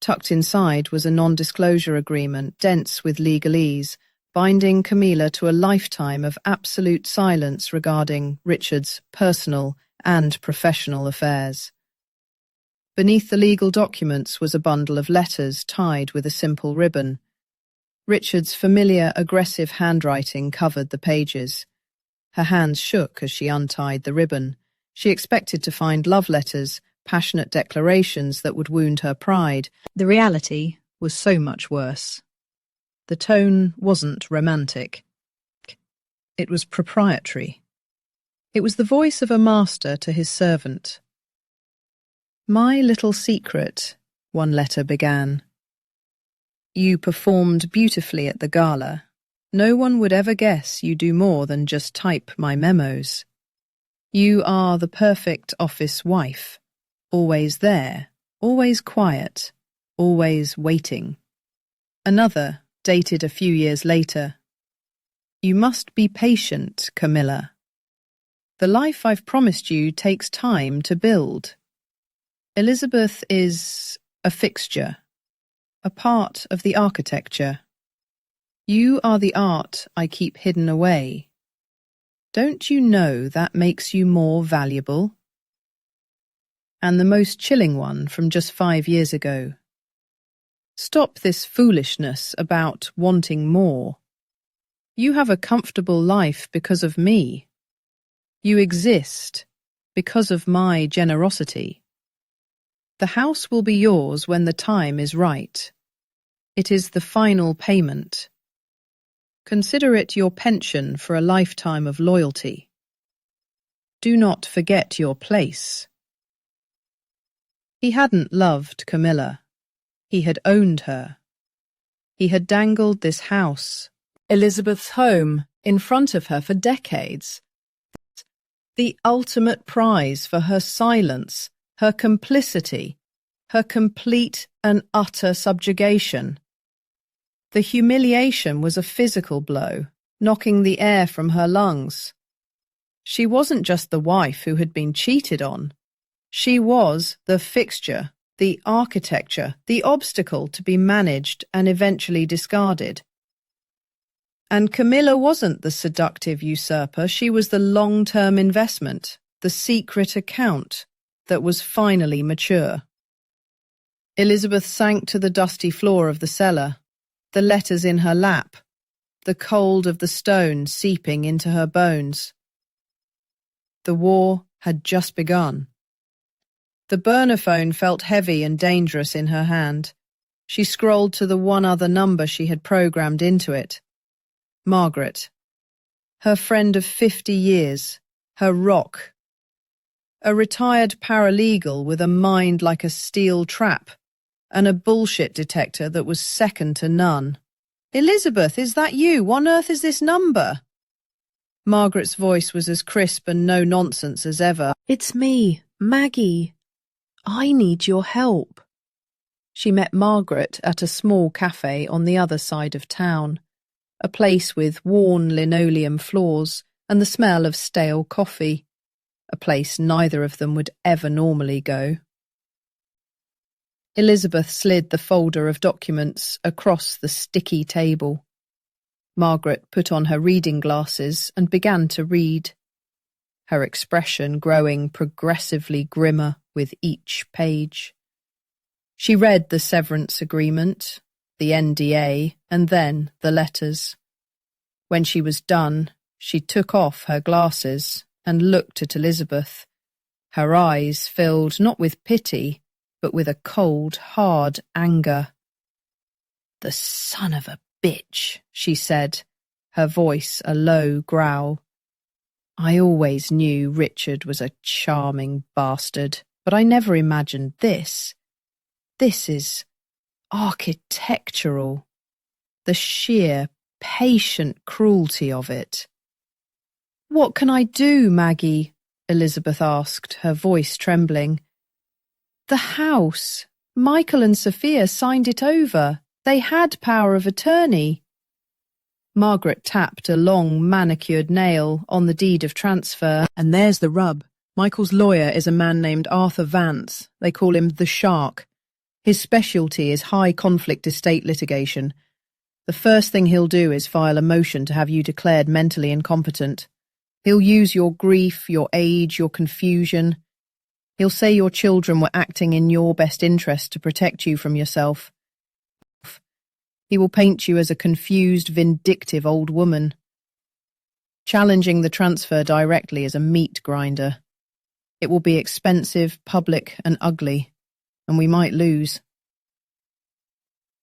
Tucked inside was a non-disclosure agreement, dense with legalese, binding Camila to a lifetime of absolute silence regarding Richard's personal and professional affairs. Beneath the legal documents was a bundle of letters tied with a simple ribbon. Richard's familiar, aggressive handwriting covered the pages. Her hands shook as she untied the ribbon. She expected to find love letters, passionate declarations that would wound her pride. The reality was so much worse. The tone wasn't romantic. It was proprietary. It was the voice of a master to his servant. "My little secret," one letter began. "You performed beautifully at the gala. No one would ever guess you do more than just type my memos. You are the perfect office wife, always there, always quiet, always waiting." Another, dated a few years later. "You must be patient, Camilla. The life I've promised you takes time to build. Elizabeth is a fixture, a part of the architecture. You are the art I keep hidden away. Don't you know that makes you more valuable?" And the most chilling one from just 5 years ago. "Stop this foolishness about wanting more. You have a comfortable life because of me. You exist because of my generosity. The house will be yours when the time is right. It is the final payment. Consider it your pension for a lifetime of loyalty. Do not forget your place." He hadn't loved Camilla. He had owned her. He had dangled this house, Elizabeth's home, in front of her for decades. The ultimate prize for her silence, her complicity, her complete and utter subjugation. The humiliation was a physical blow, knocking the air from her lungs. She wasn't just the wife who had been cheated on. She was the fixture, the architecture, the obstacle to be managed and eventually discarded. And Camilla wasn't the seductive usurper, she was the long-term investment, the secret account that was finally mature. Elizabeth sank to the dusty floor of the cellar, the letters in her lap, the cold of the stone seeping into her bones. The war had just begun. The burner phone felt heavy and dangerous in her hand. She scrolled to the one other number she had programmed into it. Margaret. Her friend of 50 years. Her rock. A retired paralegal with a mind like a steel trap, and a bullshit detector that was second to none. "Elizabeth, is that you? What on earth is this number?" Margaret's voice was as crisp and no-nonsense as ever. It's me, Maggie. I need your help. She met Margaret at a small cafe on the other side of town, a place with worn linoleum floors and the smell of stale coffee, a place neither of them would ever normally go. Elizabeth slid the folder of documents across the sticky table. Margaret put on her reading glasses and began to read, her expression growing progressively grimmer with each page. She read the severance agreement, the NDA, and then the letters. When she was done, she took off her glasses and looked at Elizabeth, her eyes filled not with pity, but with a cold, hard anger. "The son of a bitch," she said, her voice a low growl. "I always knew Richard was a charming bastard, but I never imagined this. This is architectural. The sheer, patient cruelty of it." "What can I do, Maggie?" Elizabeth asked, her voice trembling. "The house. Michael and Sophia signed it over. They had power of attorney." Margaret tapped a long manicured nail on the deed of transfer. And there's the rub. Michael's lawyer is a man named Arthur Vance. They call him the Shark. His specialty is high-conflict estate litigation. The first thing he'll do is file a motion to have you declared mentally incompetent. He'll use your grief, your age, your confusion. He'll say your children were acting in your best interest to protect you from yourself. He will paint you as a confused, vindictive old woman. Challenging the transfer directly is a meat grinder. It will be expensive, public, and ugly, and we might lose.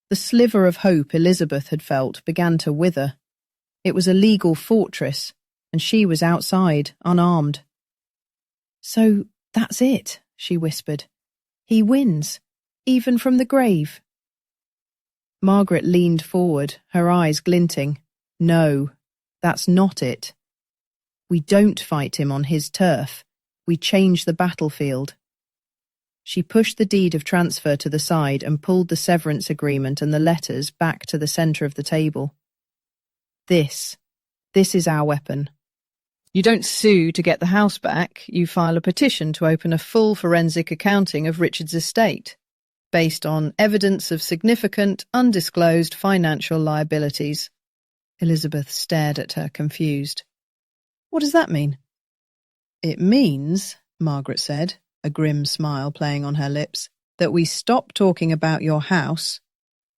The sliver of hope Elizabeth had felt began to wither. It was a legal fortress, and she was outside, unarmed. "So that's it," she whispered. "He wins, even from the grave." Margaret leaned forward, her eyes glinting. "No, that's not it. We don't fight him on his turf. We change the battlefield." She pushed the deed of transfer to the side and pulled the severance agreement and the letters back to the centre of the table. This is our weapon. You don't sue to get the house back. You file a petition to open a full forensic accounting of Richard's estate, based on evidence of significant, undisclosed financial liabilities. Elizabeth stared at her, confused. "What does that mean?" "It means," Margaret said, a grim smile playing on her lips, "that we stop talking about your house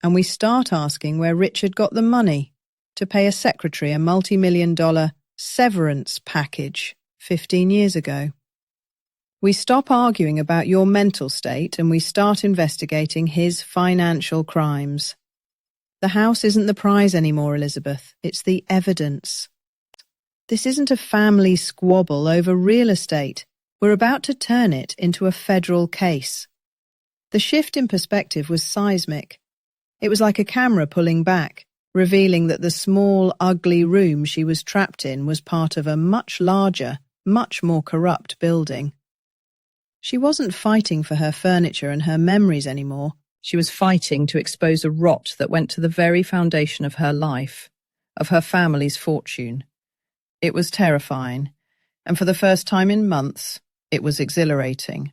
and we start asking where Richard got the money to pay a secretary a multi-million-dollar severance package 15 years ago. We stop arguing about your mental state and we start investigating his financial crimes. The house isn't the prize anymore, Elizabeth. It's the evidence. This isn't a family squabble over real estate. We're about to turn it into a federal case." The shift in perspective was seismic. It was like a camera pulling back, revealing that the small, ugly room she was trapped in was part of a much larger, much more corrupt building. She wasn't fighting for her furniture and her memories anymore. She was fighting to expose a rot that went to the very foundation of her life, of her family's fortune. It was terrifying, and for the first time in months, it was exhilarating.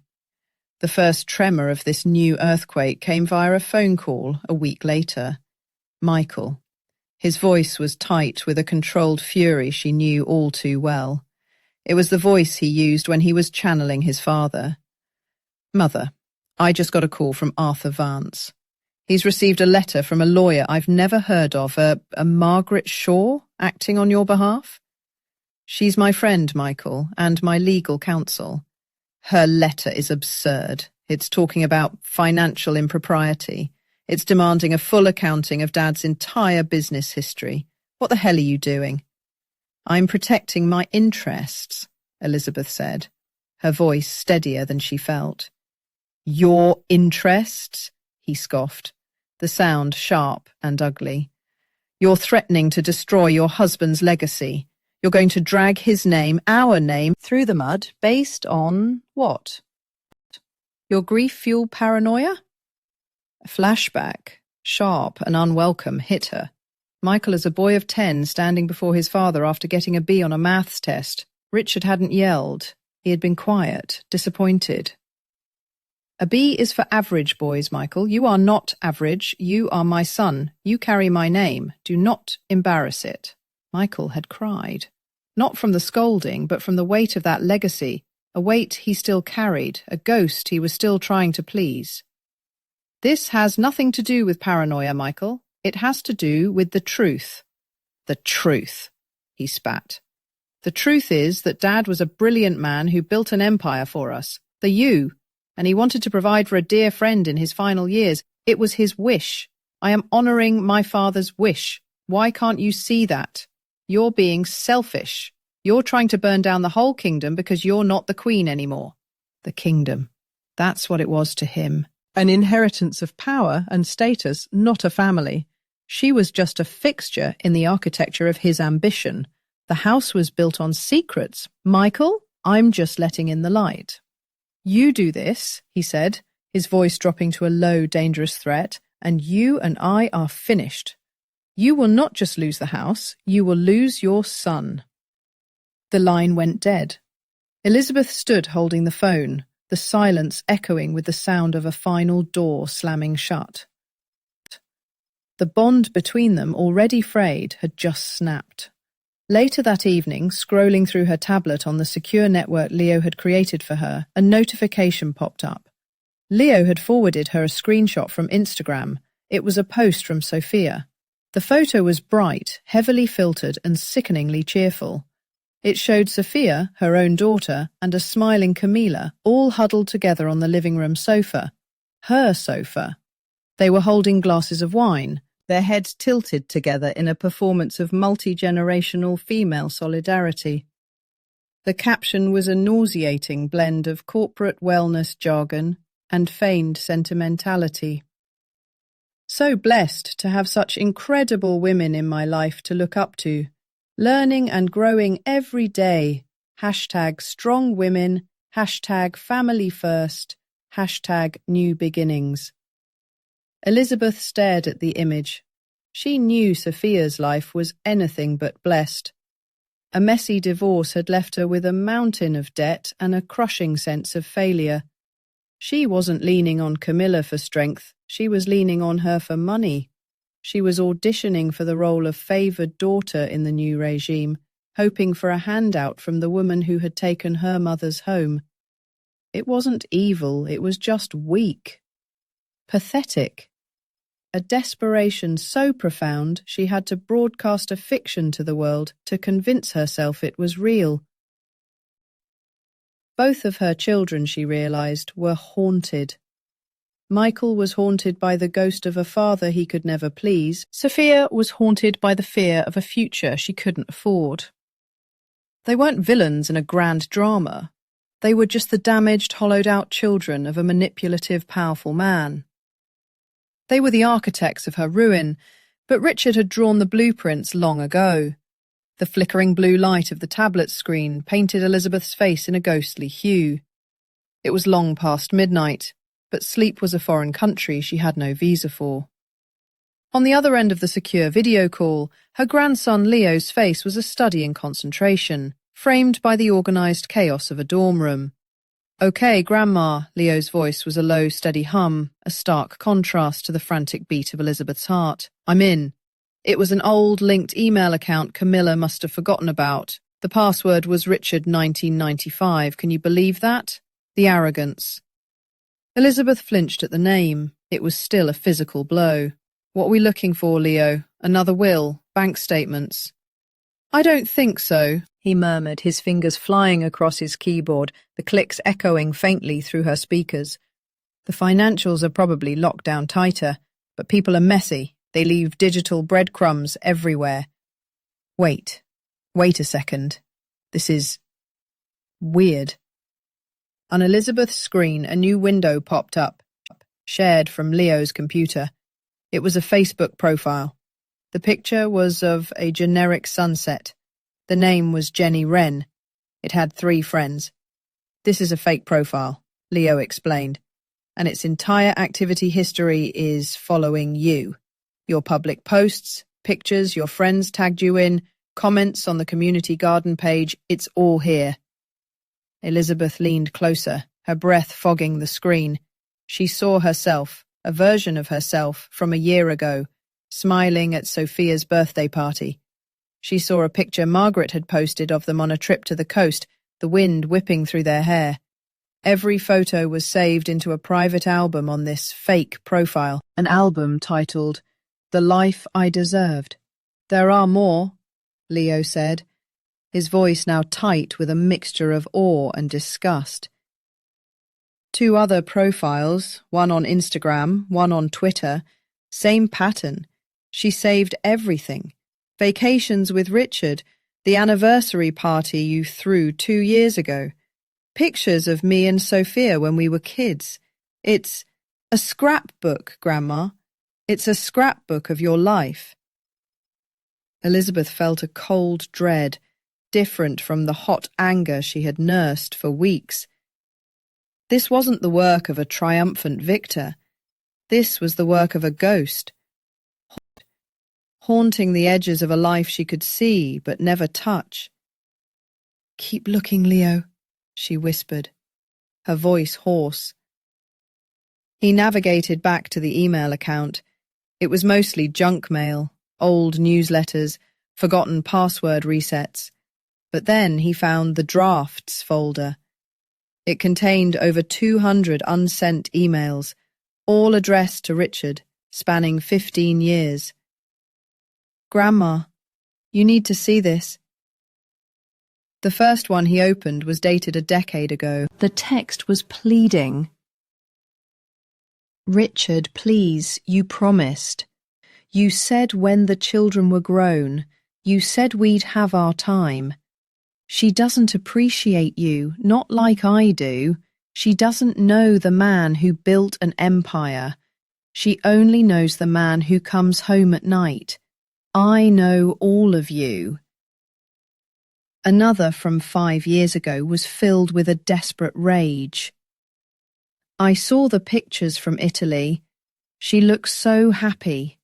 The first tremor of this new earthquake came via a phone call a week later. Michael. His voice was tight with a controlled fury she knew all too well. It was the voice he used when he was channeling his father. "Mother, I just got a call from Arthur Vance. He's received a letter from a lawyer I've never heard of, a Margaret Shaw, acting on your behalf. She's my friend, Michael, and my legal counsel. Her letter is absurd. It's talking about financial impropriety. It's demanding a full accounting of Dad's entire business history. What the hell are you doing?" "I'm protecting my interests," Elizabeth said, her voice steadier than she felt. "Your interests?" he scoffed, the sound sharp and ugly. "You're threatening to destroy your husband's legacy. You're going to drag his name, our name, through the mud based on what? Your grief-fueled paranoia? A flashback, sharp and unwelcome, hit her. Michael as a boy of 10 standing before his father after getting a B on a maths test. Richard hadn't yelled. He had been quiet, disappointed. A B is for average boys, Michael. You are not average. You are my son. You carry my name. Do not embarrass it. Michael had cried. Not from the scolding, but from the weight of that legacy, a weight he still carried, a ghost he was still trying to please. This has nothing to do with paranoia, Michael. It has to do with the truth. The truth, he spat. The truth is that Dad was a brilliant man who built an empire for us, the U, and he wanted to provide for a dear friend in his final years. It was his wish. I am honoring my father's wish. Why can't you see that? You're being selfish. You're trying to burn down the whole kingdom because you're not the queen anymore. The kingdom. That's what it was to him. An inheritance of power and status, not a family. She was just a fixture in the architecture of his ambition. The house was built on secrets. Michael, I'm just letting in the light. You do this, he said, his voice dropping to a low, dangerous threat, and you and I are finished. You will not just lose the house, you will lose your son. The line went dead. Elizabeth stood holding the phone, the silence echoing with the sound of a final door slamming shut. The bond between them, already frayed, had just snapped. Later that evening, scrolling through her tablet on the secure network Leo had created for her, a notification popped up. Leo had forwarded her a screenshot from Instagram. It was a post from Sophia. The photo was bright, heavily filtered, and sickeningly cheerful. It showed Sophia, her own daughter, and a smiling Camila, all huddled together on the living room sofa. Her sofa. They were holding glasses of wine, their heads tilted together in a performance of multi-generational female solidarity. The caption was a nauseating blend of corporate wellness jargon and feigned sentimentality. So blessed to have such incredible women in my life to look up to, learning and growing every day. #strongwomen, #family-first, #new beginnings. Elizabeth stared at the image. She knew Sophia's life was anything but blessed. A messy divorce had left her with a mountain of debt and a crushing sense of failure. She wasn't leaning on Camilla for strength, she was leaning on her for money. She was auditioning for the role of favoured daughter in the new regime, hoping for a handout from the woman who had taken her mother's home. It wasn't evil, it was just weak. Pathetic. A desperation so profound she had to broadcast a fiction to the world to convince herself it was real. Both of her children, she realised, were haunted. Michael was haunted by the ghost of a father he could never please. Sophia was haunted by the fear of a future she couldn't afford. They weren't villains in a grand drama. They were just the damaged, hollowed-out children of a manipulative, powerful man. They were the architects of her ruin, but Richard had drawn the blueprints long ago. The flickering blue light of the tablet screen painted Elizabeth's face in a ghostly hue. It was long past midnight, but sleep was a foreign country she had no visa for. On the other end of the secure video call, her grandson Leo's face was a study in concentration, framed by the organised chaos of a dorm room. "Okay, Grandma," Leo's voice was a low, steady hum, a stark contrast to the frantic beat of Elizabeth's heart. "I'm in." It was an old, linked email account Camilla must have forgotten about. The password was Richard 1995. Can you believe that? The arrogance. Elizabeth flinched at the name. It was still a physical blow. "What are we looking for, Leo? Another will? Bank statements?" "I don't think so," he murmured, his fingers flying across his keyboard, the clicks echoing faintly through her speakers. "The financials are probably locked down tighter, but people are messy. They leave digital breadcrumbs everywhere." Wait a second. This is weird. On Elizabeth's screen, a new window popped up, shared from Leo's computer. It was a Facebook profile. The picture was of a generic sunset. The name was Jenny Wren. It had 3 friends. This is a fake profile, Leo explained, and its entire activity history is following you. Your public posts, pictures your friends tagged you in, comments on the community garden page, it's all here. Elizabeth leaned closer, her breath fogging the screen. She saw herself, a version of herself from a year ago, smiling at Sophia's birthday party. She saw a picture Margaret had posted of them on a trip to the coast, the wind whipping through their hair. Every photo was saved into a private album on this fake profile, an album titled The Life I Deserved. There are more, Leo said, his voice now tight with a mixture of awe and disgust. 2 other profiles, one on Instagram, one on Twitter, same pattern. She saved everything. Vacations with Richard, the anniversary party you threw 2 years ago, pictures of me and Sophia when we were kids. It's a scrapbook, Grandma. It's a scrapbook of your life. Elizabeth felt a cold dread, different from the hot anger she had nursed for weeks. This wasn't the work of a triumphant victor. This was the work of a ghost, haunting the edges of a life she could see but never touch. "Keep looking, Leo," she whispered, her voice hoarse. He navigated back to the email account. It was mostly junk mail, old newsletters, forgotten password resets. But then he found the drafts folder. It contained over 200 unsent emails, all addressed to Richard, spanning 15 years. "Grandma, you need to see this." The first one he opened was dated a decade ago. The text was pleading. "Richard, please, you promised. You said when the children were grown, you said we'd have our time. She doesn't appreciate you, not like I do. She doesn't know the man who built an empire. She only knows the man who comes home at night. I know all of you." Another from 5 years ago was filled with a desperate rage. "I saw the pictures from Italy. She looks so happy.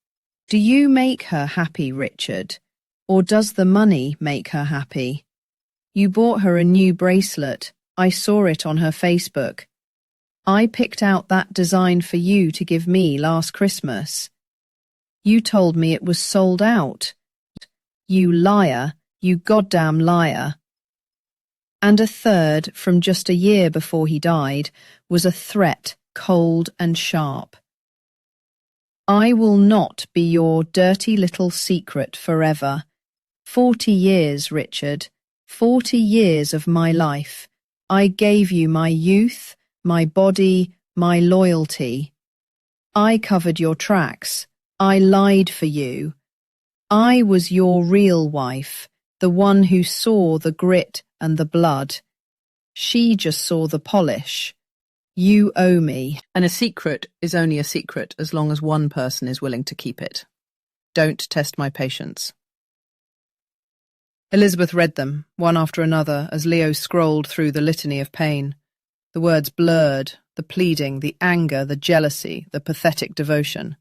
Do you make her happy, Richard? Or does the money make her happy? You bought her a new bracelet. I saw it on her Facebook. I picked out that design for you to give me last Christmas. You told me it was sold out. You liar, you goddamn liar." And a third, from just a year before he died, was a threat, cold and sharp. "I will not be your dirty little secret forever. 40 years, Richard. 40 years of my life. I gave you my youth, my body, my loyalty. I covered your tracks. I lied for you. I was your real wife, the one who saw the grit and the blood. She just saw the polish. You owe me." And a secret is only a secret as long as one person is willing to keep it. Don't test my patience. Elizabeth read them, one after another, as Leo scrolled through the litany of pain. The words blurred, the pleading, the anger, the jealousy, the pathetic devotion.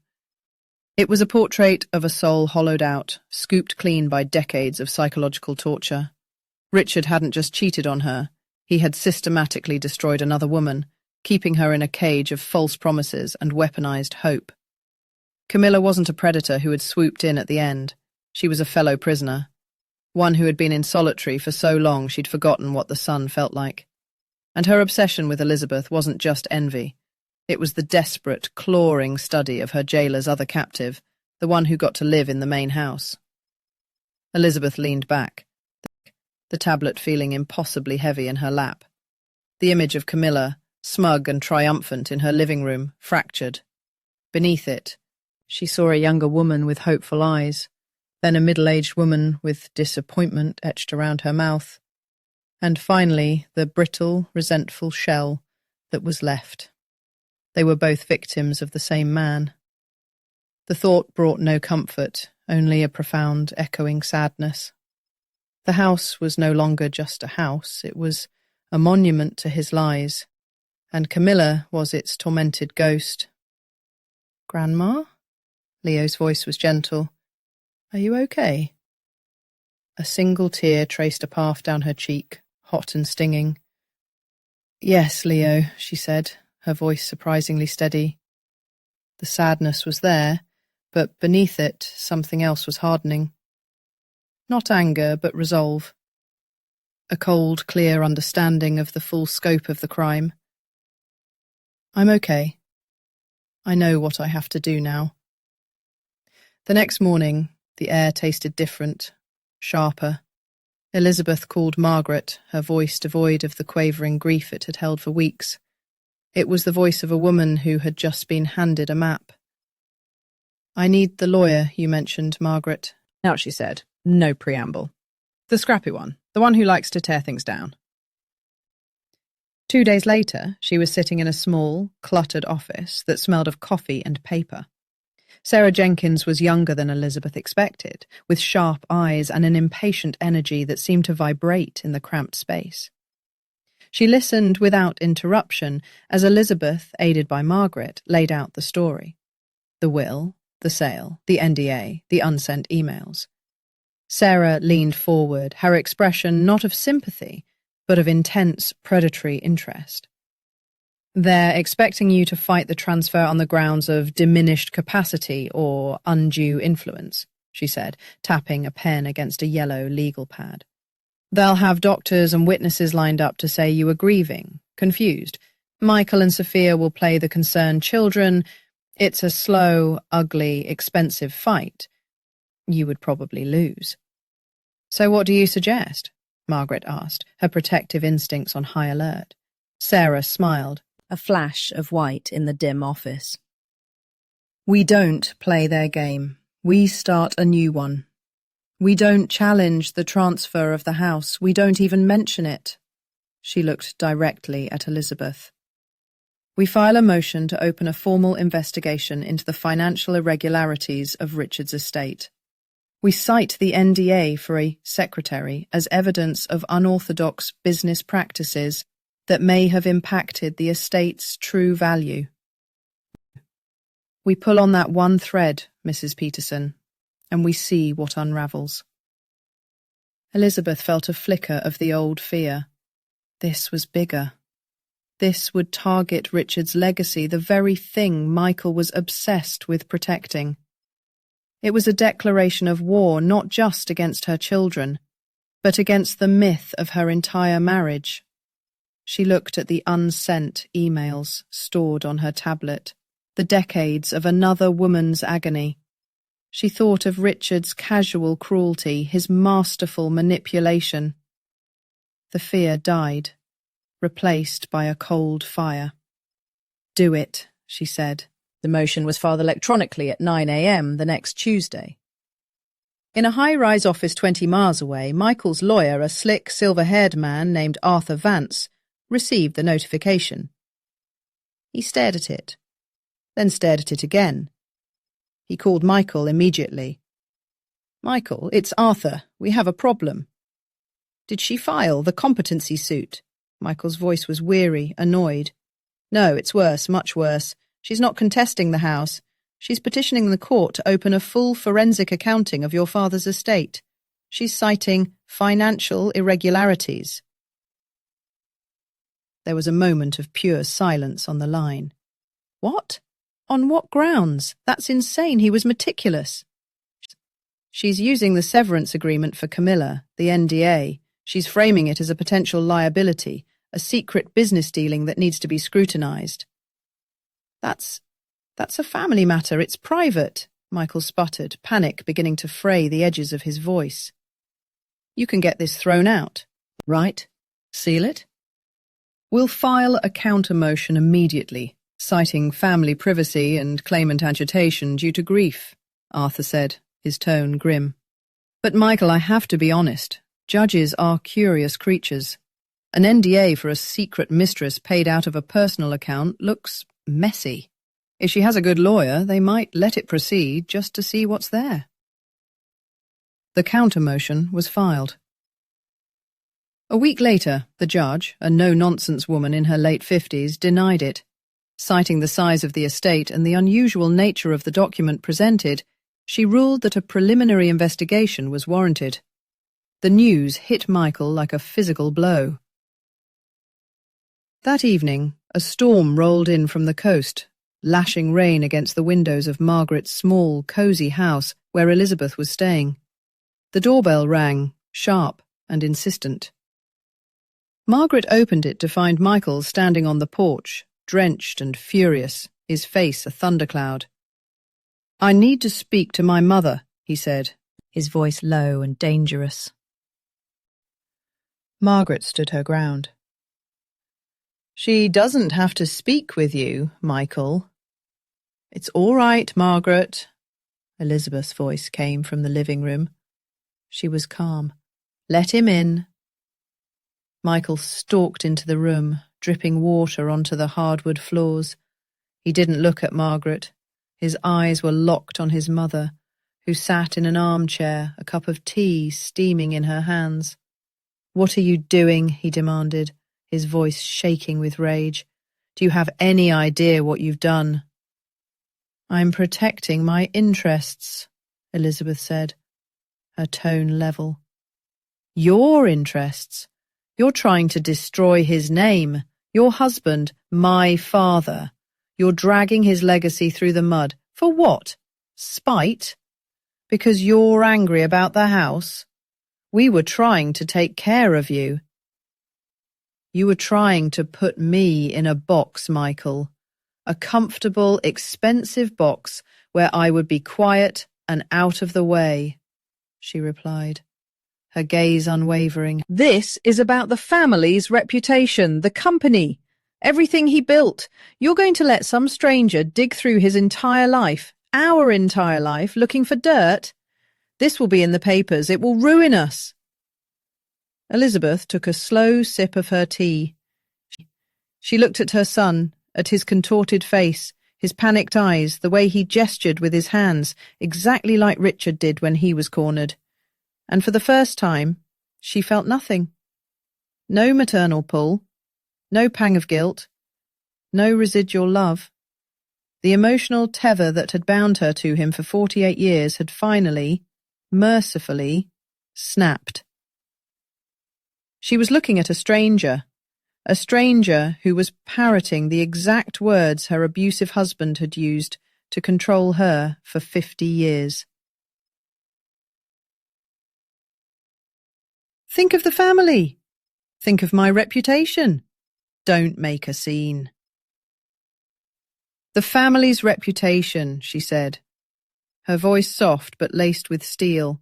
It was a portrait of a soul hollowed out, scooped clean by decades of psychological torture. Richard hadn't just cheated on her, he had systematically destroyed another woman, keeping her in a cage of false promises and weaponized hope. Camilla wasn't a predator who had swooped in at the end. She was a fellow prisoner, one who had been in solitary for so long she'd forgotten what the sun felt like. And her obsession with Elizabeth wasn't just envy. It was the desperate, clawing study of her jailer's other captive, the one who got to live in the main house. Elizabeth leaned back, the tablet feeling impossibly heavy in her lap. The image of Camilla, smug and triumphant in her living room, fractured. Beneath it, she saw a younger woman with hopeful eyes, then a middle-aged woman with disappointment etched around her mouth, and finally the brittle, resentful shell that was left. They were both victims of the same man. The thought brought no comfort, only a profound, echoing sadness. The house was no longer just a house, it was a monument to his lies, and Camilla was its tormented ghost. "Grandma?" Leo's voice was gentle. "Are you okay?" A single tear traced a path down her cheek, hot and stinging. "Yes, Leo," she said, her voice surprisingly steady. The sadness was there, but beneath it something else was hardening. Not anger, but resolve. A cold, clear understanding of the full scope of the crime. "I'm okay. I know what I have to do now." The next morning, the air tasted different, sharper. Elizabeth called Margaret, her voice devoid of the quavering grief it had held for weeks. It was the voice of a woman who had just been handed a map. "I need the lawyer you mentioned, Margaret." Now, she said, no preamble. "The scrappy one, the one who likes to tear things down." 2 days later, she was sitting in a small, cluttered office that smelled of coffee and paper. Sarah Jenkins was younger than Elizabeth expected, with sharp eyes and an impatient energy that seemed to vibrate in the cramped space. She listened without interruption as Elizabeth, aided by Margaret, laid out the story. The will, the sale, the NDA, the unsent emails. Sarah leaned forward, her expression not of sympathy, but of intense predatory interest. "They're expecting you to fight the transfer on the grounds of diminished capacity or undue influence," she said, tapping a pen against a yellow legal pad. "They'll have doctors and witnesses lined up to say you were grieving, confused. Michael and Sophia will play the concerned children. It's a slow, ugly, expensive fight. You would probably lose." "So what do you suggest?" Margaret asked, her protective instincts on high alert. Sarah smiled, a flash of white in the dim office. "We don't play their game. We start a new one. We don't challenge the transfer of the house. We don't even mention it." She looked directly at Elizabeth. "We file a motion to open a formal investigation into the financial irregularities of Richard's estate. We cite the NDA for a secretary as evidence of unorthodox business practices that may have impacted the estate's true value. We pull on that one thread, Mrs. Peterson, and we see what unravels." Elizabeth felt a flicker of the old fear. This was bigger. This would target Richard's legacy, the very thing Michael was obsessed with protecting. It was a declaration of war not just against her children, but against the myth of her entire marriage. She looked at the unsent emails stored on her tablet, the decades of another woman's agony. She thought of Richard's casual cruelty, his masterful manipulation. The fear died, replaced by a cold fire. "Do it," she said. The motion was filed electronically at 9 a.m. the next Tuesday. In a high-rise office 20 miles away, Michael's lawyer, a slick, silver-haired man named Arthur Vance, received the notification. He stared at it, then stared at it again. He called Michael immediately. "Michael, it's Arthur. We have a problem." "Did she file the competency suit?" Michael's voice was weary, annoyed. "No, it's worse, much worse. She's not contesting the house. She's petitioning the court to open a full forensic accounting of your father's estate. She's citing financial irregularities." There was a moment of pure silence on the line. "What? On what grounds? That's insane. He was meticulous." "She's using the severance agreement for Camilla, the NDA. She's framing it as a potential liability, a secret business dealing that needs to be scrutinized." That's a family matter. It's private," Michael sputtered, panic beginning to fray the edges of his voice. "You can get this thrown out, right? Seal it? We'll file a counter-motion immediately, citing family privacy and claimant agitation due to grief," Arthur said, his tone grim. "But Michael, I have to be honest. Judges are curious creatures. An NDA for a secret mistress paid out of a personal account looks messy. If she has a good lawyer, they might let it proceed just to see what's there." The counter-motion was filed. A week later, the judge, a no-nonsense woman in her late 50s, denied it. Citing the size of the estate and the unusual nature of the document presented, she ruled that a preliminary investigation was warranted. The news hit Michael like a physical blow. That evening, a storm rolled in from the coast, lashing rain against the windows of Margaret's small, cosy house where Elizabeth was staying. The doorbell rang, sharp and insistent. Margaret opened it to find Michael standing on the porch, drenched and furious, his face a thundercloud. "I need to speak to my mother," he said, his voice low and dangerous. Margaret stood her ground. "She doesn't have to speak with you, Michael." "It's all right, Margaret." Elizabeth's voice came from the living room. She was calm. "Let him in." Michael stalked into the room, dripping water onto the hardwood floors. He didn't look at Margaret. His eyes were locked on his mother, who sat in an armchair, a cup of tea steaming in her hands. "What are you doing?" he demanded, his voice shaking with rage. "Do you have any idea what you've done?" "I'm protecting my interests," Elizabeth said, her tone level. "Your interests? You're trying to destroy his name, your husband, my father. You're dragging his legacy through the mud. For what? Spite? Because you're angry about the house? We were trying to take care of you." "You were trying to put me in a box, Michael. A comfortable, expensive box where I would be quiet and out of the way," she replied, her gaze unwavering. "This is about the family's reputation, the company, everything he built. You're going to let some stranger dig through his entire life, our entire life, looking for dirt? This will be in the papers. It will ruin us." Elizabeth took a slow sip of her tea. She looked at her son, at his contorted face, his panicked eyes, the way he gestured with his hands, exactly like Richard did when he was cornered. And for the first time, she felt nothing. No maternal pull, no pang of guilt, no residual love. The emotional tether that had bound her to him for 48 years had finally, mercifully, snapped. She was looking at a stranger who was parroting the exact words her abusive husband had used to control her for 50 years. "Think of the family. Think of my reputation. Don't make a scene." "The family's reputation," she said, her voice soft but laced with steel,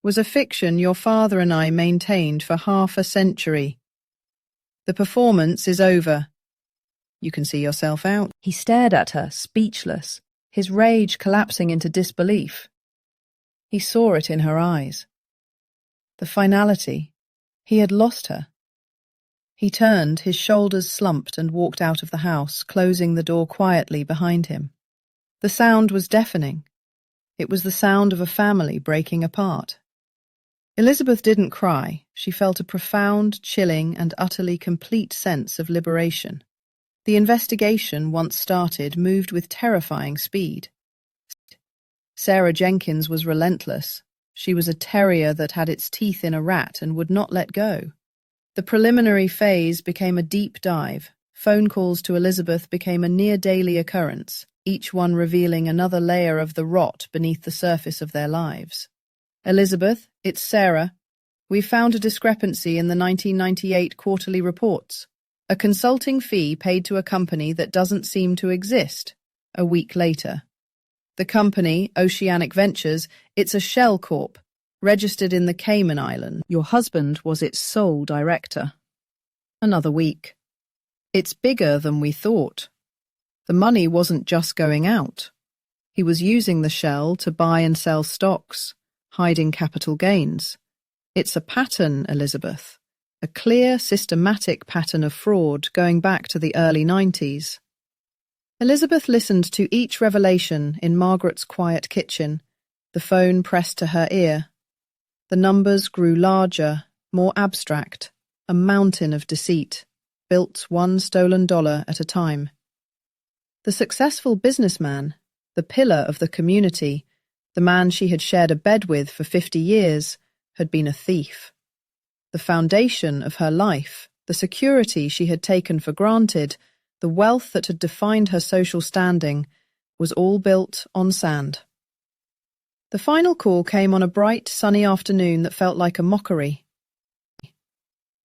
"was a fiction your father and I maintained for half a century. The performance is over. You can see yourself out." He stared at her, speechless, his rage collapsing into disbelief. He saw it in her eyes. The finality. He had lost her. He turned, his shoulders slumped, and walked out of the house, closing the door quietly behind him. The sound was deafening. It was the sound of a family breaking apart. Elizabeth didn't cry. She felt a profound, chilling, and utterly complete sense of liberation. The investigation, once started, moved with terrifying speed. Sarah Jenkins was relentless. She was a terrier that had its teeth in a rat and would not let go. The preliminary phase became a deep dive. Phone calls to Elizabeth became a near-daily occurrence, each one revealing another layer of the rot beneath the surface of their lives. "Elizabeth, it's Sarah. We found a discrepancy in the 1998 quarterly reports. A consulting fee paid to a company that doesn't seem to exist." A week later. "The company, Oceanic Ventures, it's a shell corp, registered in the Cayman Islands. Your husband was its sole director." Another week. "It's bigger than we thought. The money wasn't just going out. He was using the shell to buy and sell stocks, hiding capital gains. It's a pattern, Elizabeth. A clear, systematic pattern of fraud going back to the early 90s. Elizabeth listened to each revelation in Margaret's quiet kitchen, the phone pressed to her ear. The numbers grew larger, more abstract. a mountain of deceit, built one stolen dollar at a time. The successful businessman, the pillar of the community, the man she had shared a bed with for 50 years, had been a thief. The foundation of her life, the security she had taken for granted, the wealth that had defined her social standing, was all built on sand. The final call came on a bright, sunny afternoon that felt like a mockery.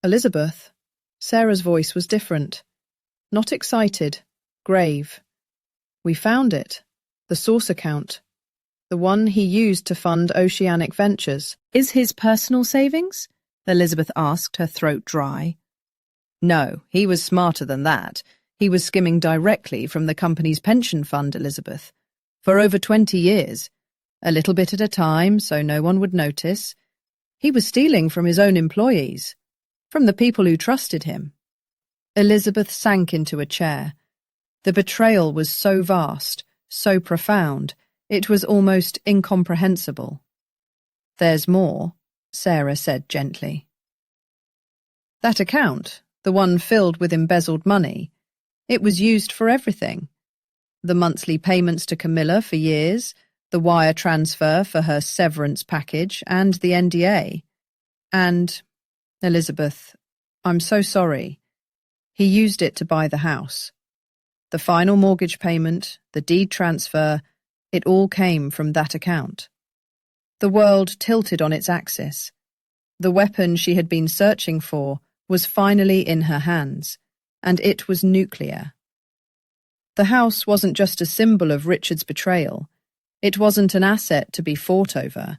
Elizabeth. Sarah's voice was different. Not excited, grave. We found it. The source account. The one he used to fund Oceanic Ventures. Is his personal savings? Elizabeth asked, her throat dry. No, he was smarter than that. He was skimming directly from the company's pension fund, Elizabeth. For over 20 years. A little bit at a time, so no one would notice. He was stealing from his own employees. From the people who trusted him. Elizabeth sank into a chair. The betrayal was so vast, so profound, it was almost incomprehensible. There's more, Sarah said gently. That account, the one filled with embezzled money, it was used for everything. The monthly payments to Camilla for years, the wire transfer for her severance package, and the NDA. And, Elizabeth, I'm so sorry. He used it to buy the house. The final mortgage payment, the deed transfer, it all came from that account. The world tilted on its axis. The weapon she had been searching for was finally in her hands, and it was nuclear. The house wasn't just a symbol of Richard's betrayal. It wasn't an asset to be fought over.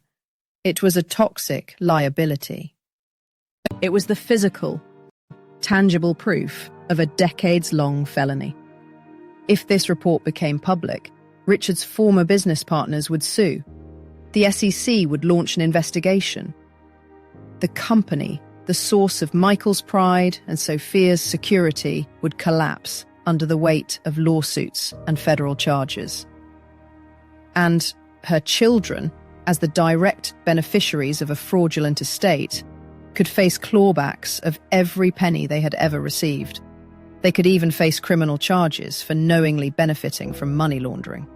It was a toxic liability. It was the physical, tangible proof of a decades-long felony. If this report became public, Richard's former business partners would sue. The SEC would launch an investigation. The company, the source of Michael's pride and Sophia's security, would collapse under the weight of lawsuits and federal charges. And her children, as the direct beneficiaries of a fraudulent estate, could face clawbacks of every penny they had ever received. They could even face criminal charges for knowingly benefiting from money laundering.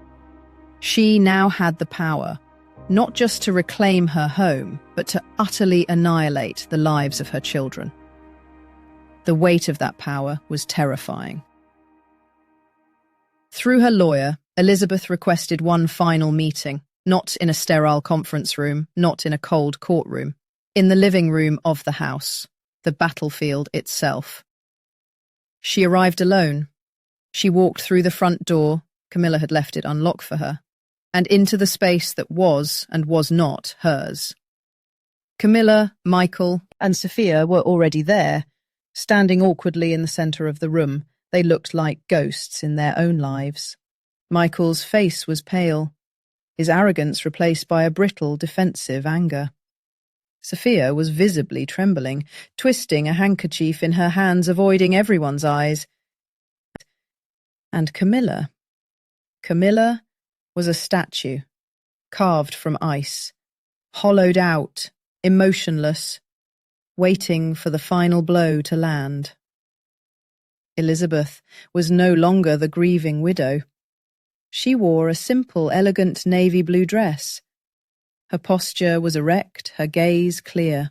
She now had the power, not just to reclaim her home, but to utterly annihilate the lives of her children. The weight of that power was terrifying. Through her lawyer, Elizabeth requested one final meeting, not in a sterile conference room, not in a cold courtroom, in the living room of the house, the battlefield itself. She arrived alone. She walked through the front door, Camilla had left it unlocked for her, and into the space that was and was not hers. Camilla, Michael, and Sophia were already there, standing awkwardly in the centre of the room. They looked like ghosts in their own lives. Michael's face was pale, his arrogance replaced by a brittle, defensive anger. Sophia was visibly trembling, twisting a handkerchief in her hands, avoiding everyone's eyes. And Camilla was a statue, carved from ice, hollowed out, emotionless, waiting for the final blow to land. Elizabeth was no longer the grieving widow. She wore a simple, elegant navy blue dress. Her posture was erect, her gaze clear.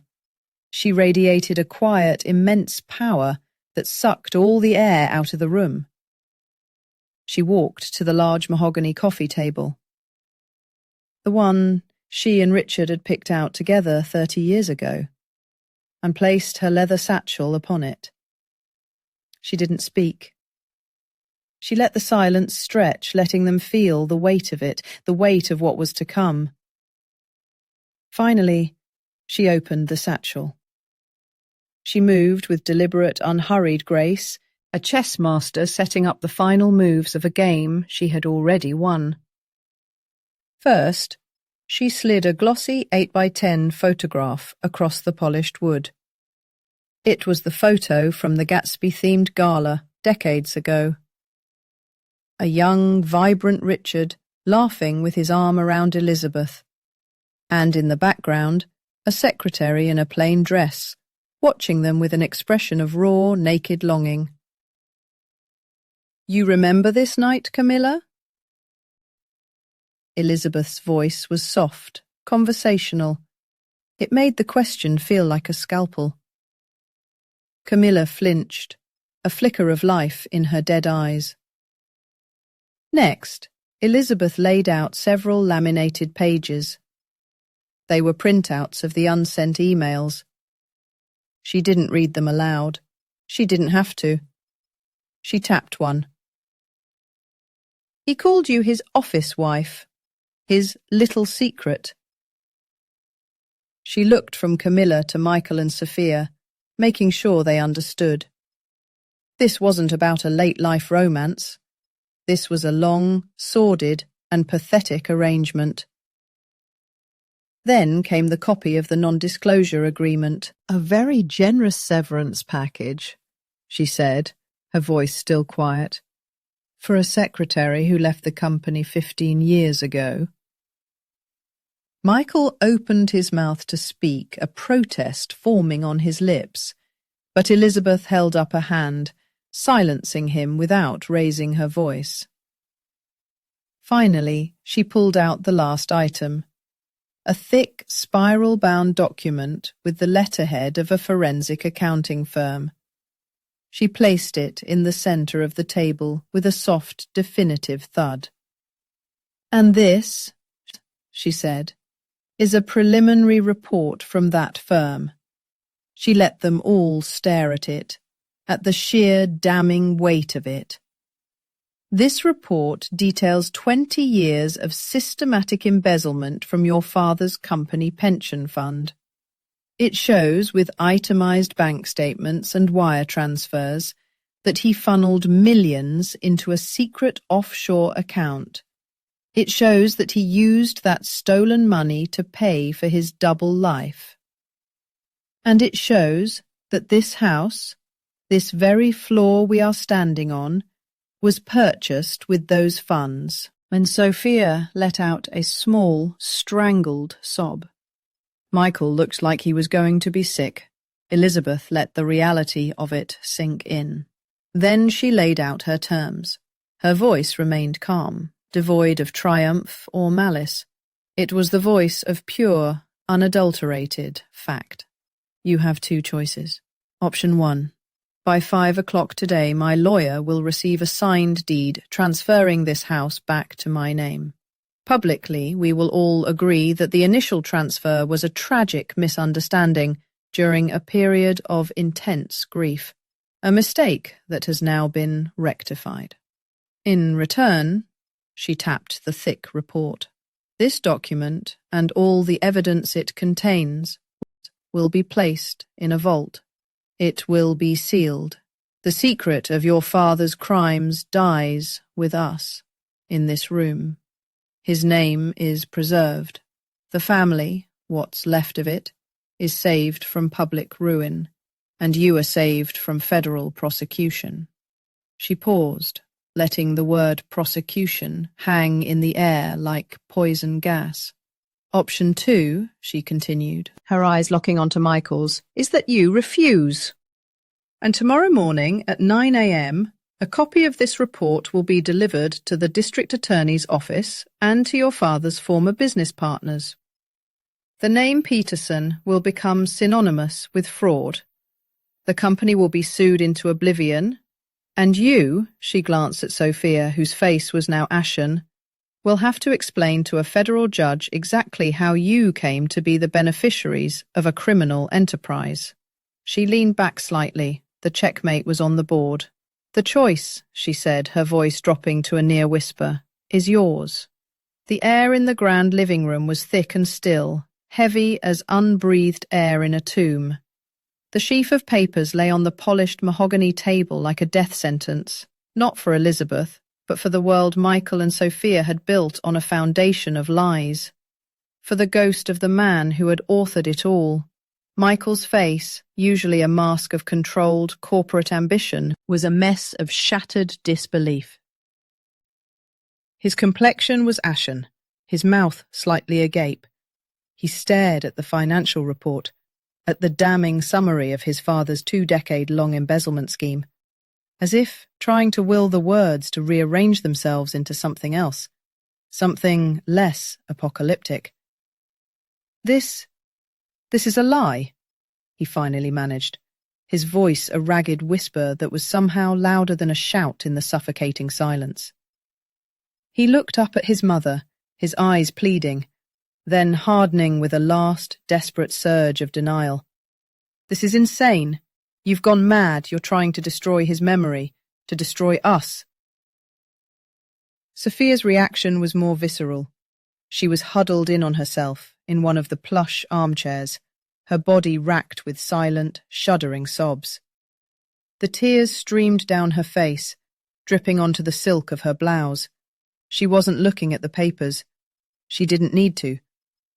She radiated a quiet, immense power that sucked all the air out of the room. She walked to the large mahogany coffee table, the one she and Richard had picked out together 30 years ago, and placed her leather satchel upon it. She didn't speak. She let the silence stretch, letting them feel the weight of it, the weight of what was to come. Finally, she opened the satchel. She moved with deliberate, unhurried grace, a chess master setting up the final moves of a game she had already won. First, she slid a glossy 8x10 photograph across the polished wood. It was the photo from the Gatsby-themed gala decades ago. A young, vibrant Richard laughing with his arm around Elizabeth, and in the background, a secretary in a plain dress, watching them with an expression of raw, naked longing. "You remember this night, Camilla?" Elizabeth's voice was soft, conversational. It made the question feel like a scalpel. Camilla flinched, a flicker of life in her dead eyes. Next, Elizabeth laid out several laminated pages. They were printouts of the unsent emails. She didn't read them aloud. She didn't have to. She tapped one. "He called you his office wife, his little secret." She looked from Camilla to Michael and Sophia, making sure they understood. This wasn't about a late-life romance. This was a long, sordid, and pathetic arrangement. Then came the copy of the non-disclosure agreement. "A very generous severance package," she said, her voice still quiet. "For a secretary who left the company 15 years ago." Michael opened his mouth to speak, a protest forming on his lips, but Elizabeth held up a hand, silencing him without raising her voice. Finally, she pulled out the last item, a thick, spiral-bound document with the letterhead of a forensic accounting firm. She placed it in the center of the table with a soft, definitive thud. "And this," she said, "is a preliminary report from that firm." She let them all stare at it, at the sheer damning weight of it. "This report details 20 years of systematic embezzlement from your father's company pension fund. It shows, with itemized bank statements and wire transfers, that he funneled millions into a secret offshore account. It shows that he used that stolen money to pay for his double life. And it shows that this house, this very floor we are standing on, was purchased with those funds." And Sophia let out a small, strangled sob. Michael looked like he was going to be sick. Elizabeth let the reality of it sink in. Then she laid out her terms. Her voice remained calm, devoid of triumph or malice. It was the voice of pure, unadulterated fact. "You have two choices. Option 1. By 5 o'clock today, my lawyer will receive a signed deed transferring this house back to my name. Publicly, we will all agree that the initial transfer was a tragic misunderstanding during a period of intense grief, a mistake that has now been rectified. In return," she tapped the thick report, "this document and all the evidence it contains will be placed in a vault. It will be sealed. The secret of your father's crimes dies with us in this room. His name is preserved. The family, what's left of it, is saved from public ruin, and you are saved from federal prosecution." She paused, letting the word prosecution hang in the air like poison gas. "Option 2, she continued, her eyes locking onto Michael's, "is that you refuse. And tomorrow morning at 9 a.m., a copy of this report will be delivered to the district attorney's office and to your father's former business partners. The name Peterson will become synonymous with fraud. The company will be sued into oblivion, and you," she glanced at Sophia, whose face was now ashen, "will have to explain to a federal judge exactly how you came to be the beneficiaries of a criminal enterprise." She leaned back slightly. The checkmate was on the board. "The choice," she said, her voice dropping to a near whisper, "is yours." The air in the grand living room was thick and still, heavy as unbreathed air in a tomb. The sheaf of papers lay on the polished mahogany table like a death sentence, not for Elizabeth, but for the world Michael and Sophia had built on a foundation of lies. For the ghost of the man who had authored it all. Michael's face, usually a mask of controlled corporate ambition, was a mess of shattered disbelief. His complexion was ashen, his mouth slightly agape. He stared at the financial report, at the damning summary of his father's 2-decade-long embezzlement scheme, as if trying to will the words to rearrange themselves into something else, something less apocalyptic. This is a lie, he finally managed, his voice a ragged whisper that was somehow louder than a shout in the suffocating silence. He looked up at his mother, his eyes pleading, then hardening with a last, desperate surge of denial. This is insane. You've gone mad. You're trying to destroy his memory, to destroy us. Sophia's reaction was more visceral. She was huddled in on herself, in one of the plush armchairs, her body racked with silent, shuddering sobs. The tears streamed down her face, dripping onto the silk of her blouse. She wasn't looking at the papers. She didn't need to.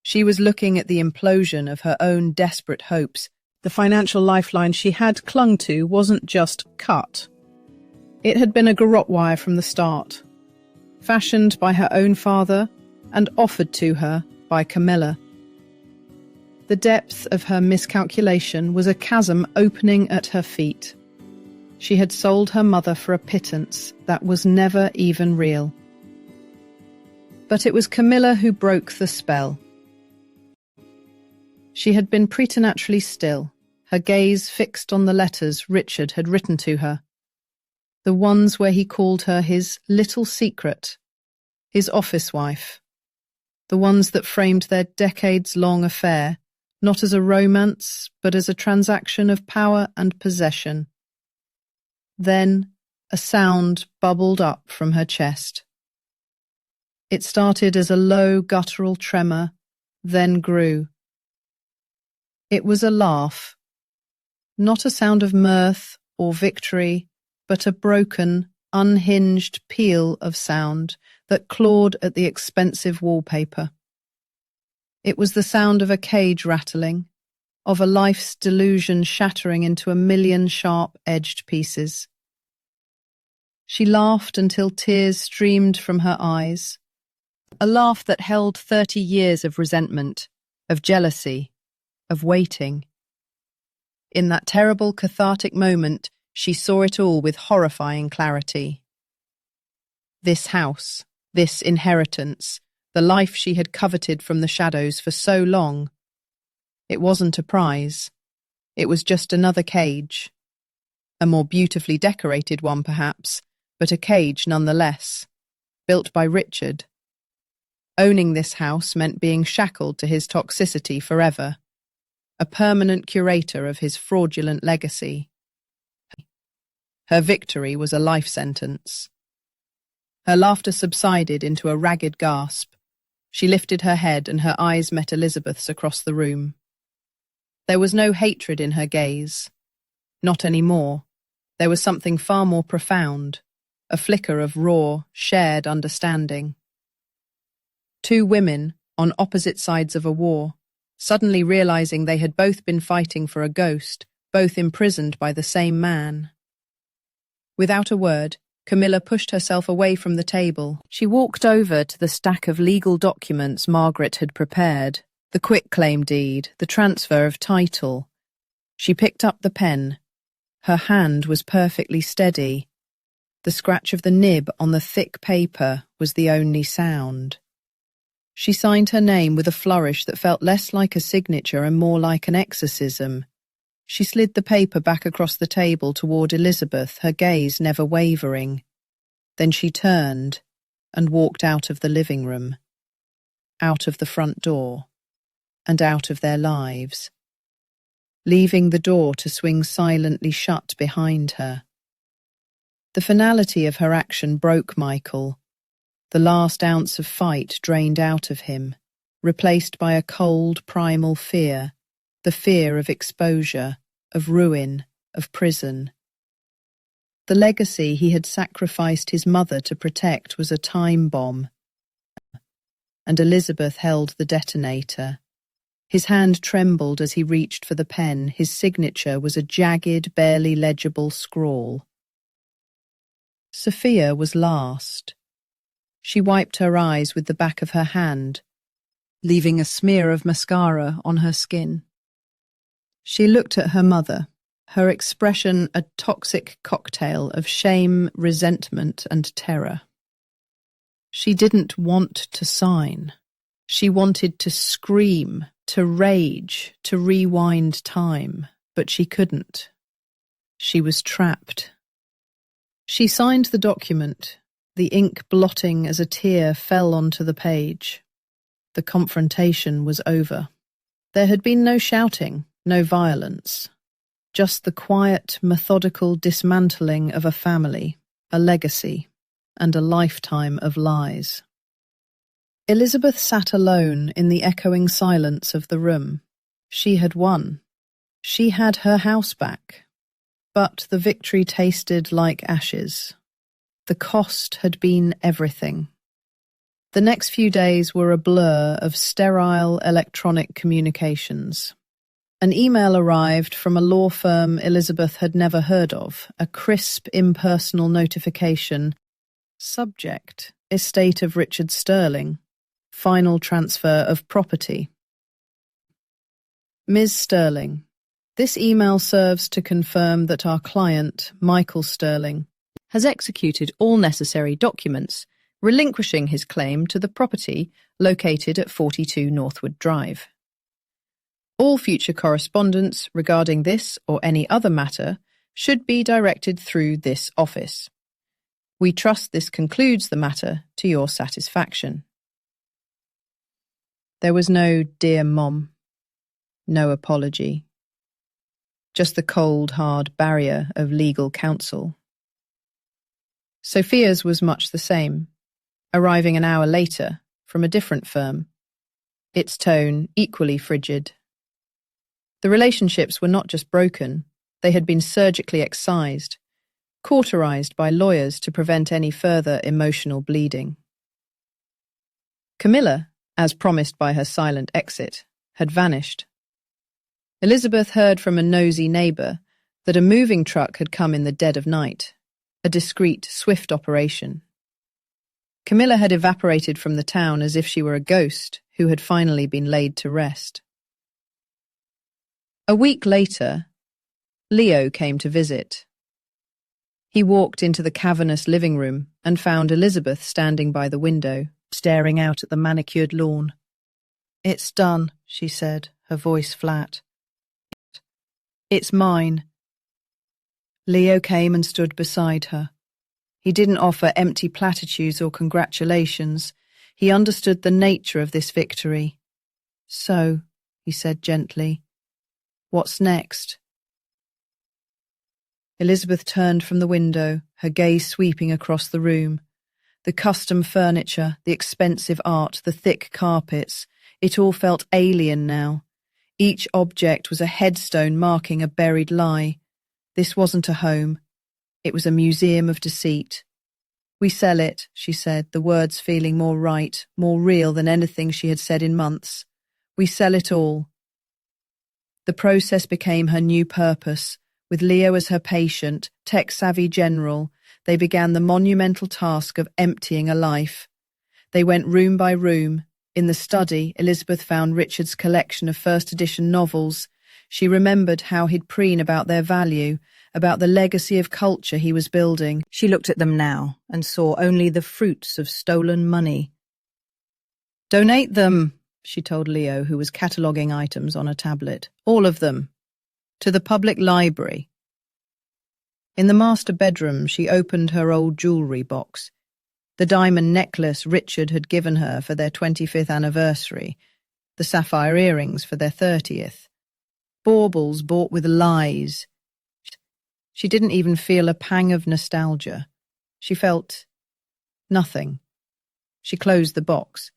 She was looking at the implosion of her own desperate hopes. The financial lifeline she had clung to wasn't just cut. It had been a garrote wire from the start, fashioned by her own father and offered to her by Camilla. The depth of her miscalculation was a chasm opening at her feet. She had sold her mother for a pittance that was never even real. But it was Camilla who broke the spell. She had been preternaturally still, her gaze fixed on the letters Richard had written to her, the ones where he called her his little secret, his office wife, the ones that framed their decades-long affair, not as a romance, but as a transaction of power and possession. Then a sound bubbled up from her chest. It started as a low, guttural tremor, then grew. It was a laugh, not a sound of mirth or victory, but a broken, unhinged peal of sound that clawed at the expensive wallpaper. It was the sound of a cage rattling, of a life's delusion shattering into a million sharp-edged pieces. She laughed until tears streamed from her eyes, a laugh that held 30 years of resentment, of jealousy, of waiting. In that terrible cathartic moment, she saw it all with horrifying clarity. This house, this inheritance, the life she had coveted from the shadows for so long. It wasn't a prize. It was just another cage. A more beautifully decorated one, perhaps, but a cage nonetheless, built by Richard. Owning this house meant being shackled to his toxicity forever, a permanent curator of his fraudulent legacy. Her victory was a life sentence. Her laughter subsided into a ragged gasp. She lifted her head and her eyes met Elizabeth's across the room. There was no hatred in her gaze. Not anymore. There was something far more profound, a flicker of raw, shared understanding. Two women, on opposite sides of a war, suddenly realizing they had both been fighting for a ghost, both imprisoned by the same man. Without a word, Camilla pushed herself away from the table. She walked over to the stack of legal documents Margaret had prepared, the quitclaim deed, the transfer of title. She picked up the pen. Her hand was perfectly steady. The scratch of the nib on the thick paper was the only sound. She signed her name with a flourish that felt less like a signature and more like an exorcism. She slid the paper back across the table toward Elizabeth, her gaze never wavering. Then she turned and walked out of the living room, out of the front door, and out of their lives, leaving the door to swing silently shut behind her. The finality of her action broke Michael. The last ounce of fight drained out of him, replaced by a cold, primal fear, the fear of exposure, of ruin, of prison. The legacy he had sacrificed his mother to protect was a time bomb, and Elizabeth held the detonator. His hand trembled as he reached for the pen. His signature was a jagged, barely legible scrawl. Sophia was last. She wiped her eyes with the back of her hand, leaving a smear of mascara on her skin. She looked at her mother, her expression a toxic cocktail of shame, resentment, and terror. She didn't want to sign. She wanted to scream, to rage, to rewind time, but she couldn't. She was trapped. She signed the document, the ink blotting as a tear fell onto the page. The confrontation was over. There had been no shouting, no violence, just the quiet, methodical dismantling of a family, a legacy, and a lifetime of lies. Elizabeth sat alone in the echoing silence of the room. She had won. She had her house back. But the victory tasted like ashes. The cost had been everything. The next few days were a blur of sterile electronic communications. An email arrived from a law firm Elizabeth had never heard of, a crisp, impersonal notification. Subject: Estate of Richard Sterling. Final transfer of property. Ms. Sterling, this email serves to confirm that our client, Michael Sterling, has executed all necessary documents, relinquishing his claim to the property located at 42 Northwood Drive. All future correspondence regarding this or any other matter should be directed through this office. We trust this concludes the matter to your satisfaction. There was no "Dear Mom," no apology, just the cold, hard barrier of legal counsel. Sophia's was much the same, arriving an hour later from a different firm, its tone equally frigid. The relationships were not just broken, they had been surgically excised, cauterized by lawyers to prevent any further emotional bleeding. Camilla, as promised by her silent exit, had vanished. Elizabeth heard from a nosy neighbour that a moving truck had come in the dead of night, a discreet, swift operation. Camilla had evaporated from the town as if she were a ghost who had finally been laid to rest. A week later, Leo came to visit. He walked into the cavernous living room and found Elizabeth standing by the window, staring out at the manicured lawn. "It's done," she said, her voice flat. "It's mine." Leo came and stood beside her. He didn't offer empty platitudes or congratulations. He understood the nature of this victory. "So," he said gently, "what's next?" Elizabeth turned from the window, her gaze sweeping across the room. The custom furniture, the expensive art, the thick carpets, it all felt alien now. Each object was a headstone marking a buried lie. This wasn't a home. It was a museum of deceit. "We sell it," she said, the words feeling more right, more real than anything she had said in months. "We sell it all." The process became her new purpose. With Leo as her patient, tech-savvy general, they began the monumental task of emptying a life. They went room by room. In the study, Elizabeth found Richard's collection of first-edition novels. She remembered how he'd preen about their value, about the legacy of culture he was building. She looked at them now and saw only the fruits of stolen money. "Donate them," she told Leo, who was cataloguing items on a tablet. "All of them. To the public library." In the master bedroom, she opened her old jewellery box. The diamond necklace Richard had given her for their 25th anniversary, the sapphire earrings for their 30th. Baubles bought with lies. She didn't even feel a pang of nostalgia. She felt nothing. She closed the box.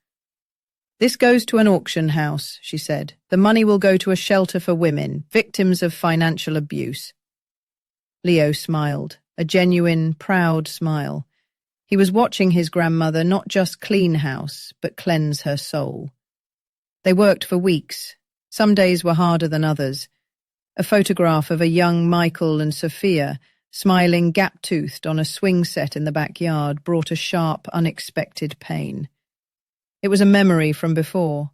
"This goes to an auction house," she said. "The money will go to a shelter for women, victims of financial abuse." Leo smiled, a genuine, proud smile. He was watching his grandmother not just clean house, but cleanse her soul. They worked for weeks. Some days were harder than others. A photograph of a young Michael and Sophia, smiling gap-toothed on a swing set in the backyard, brought a sharp, unexpected pain. It was a memory from before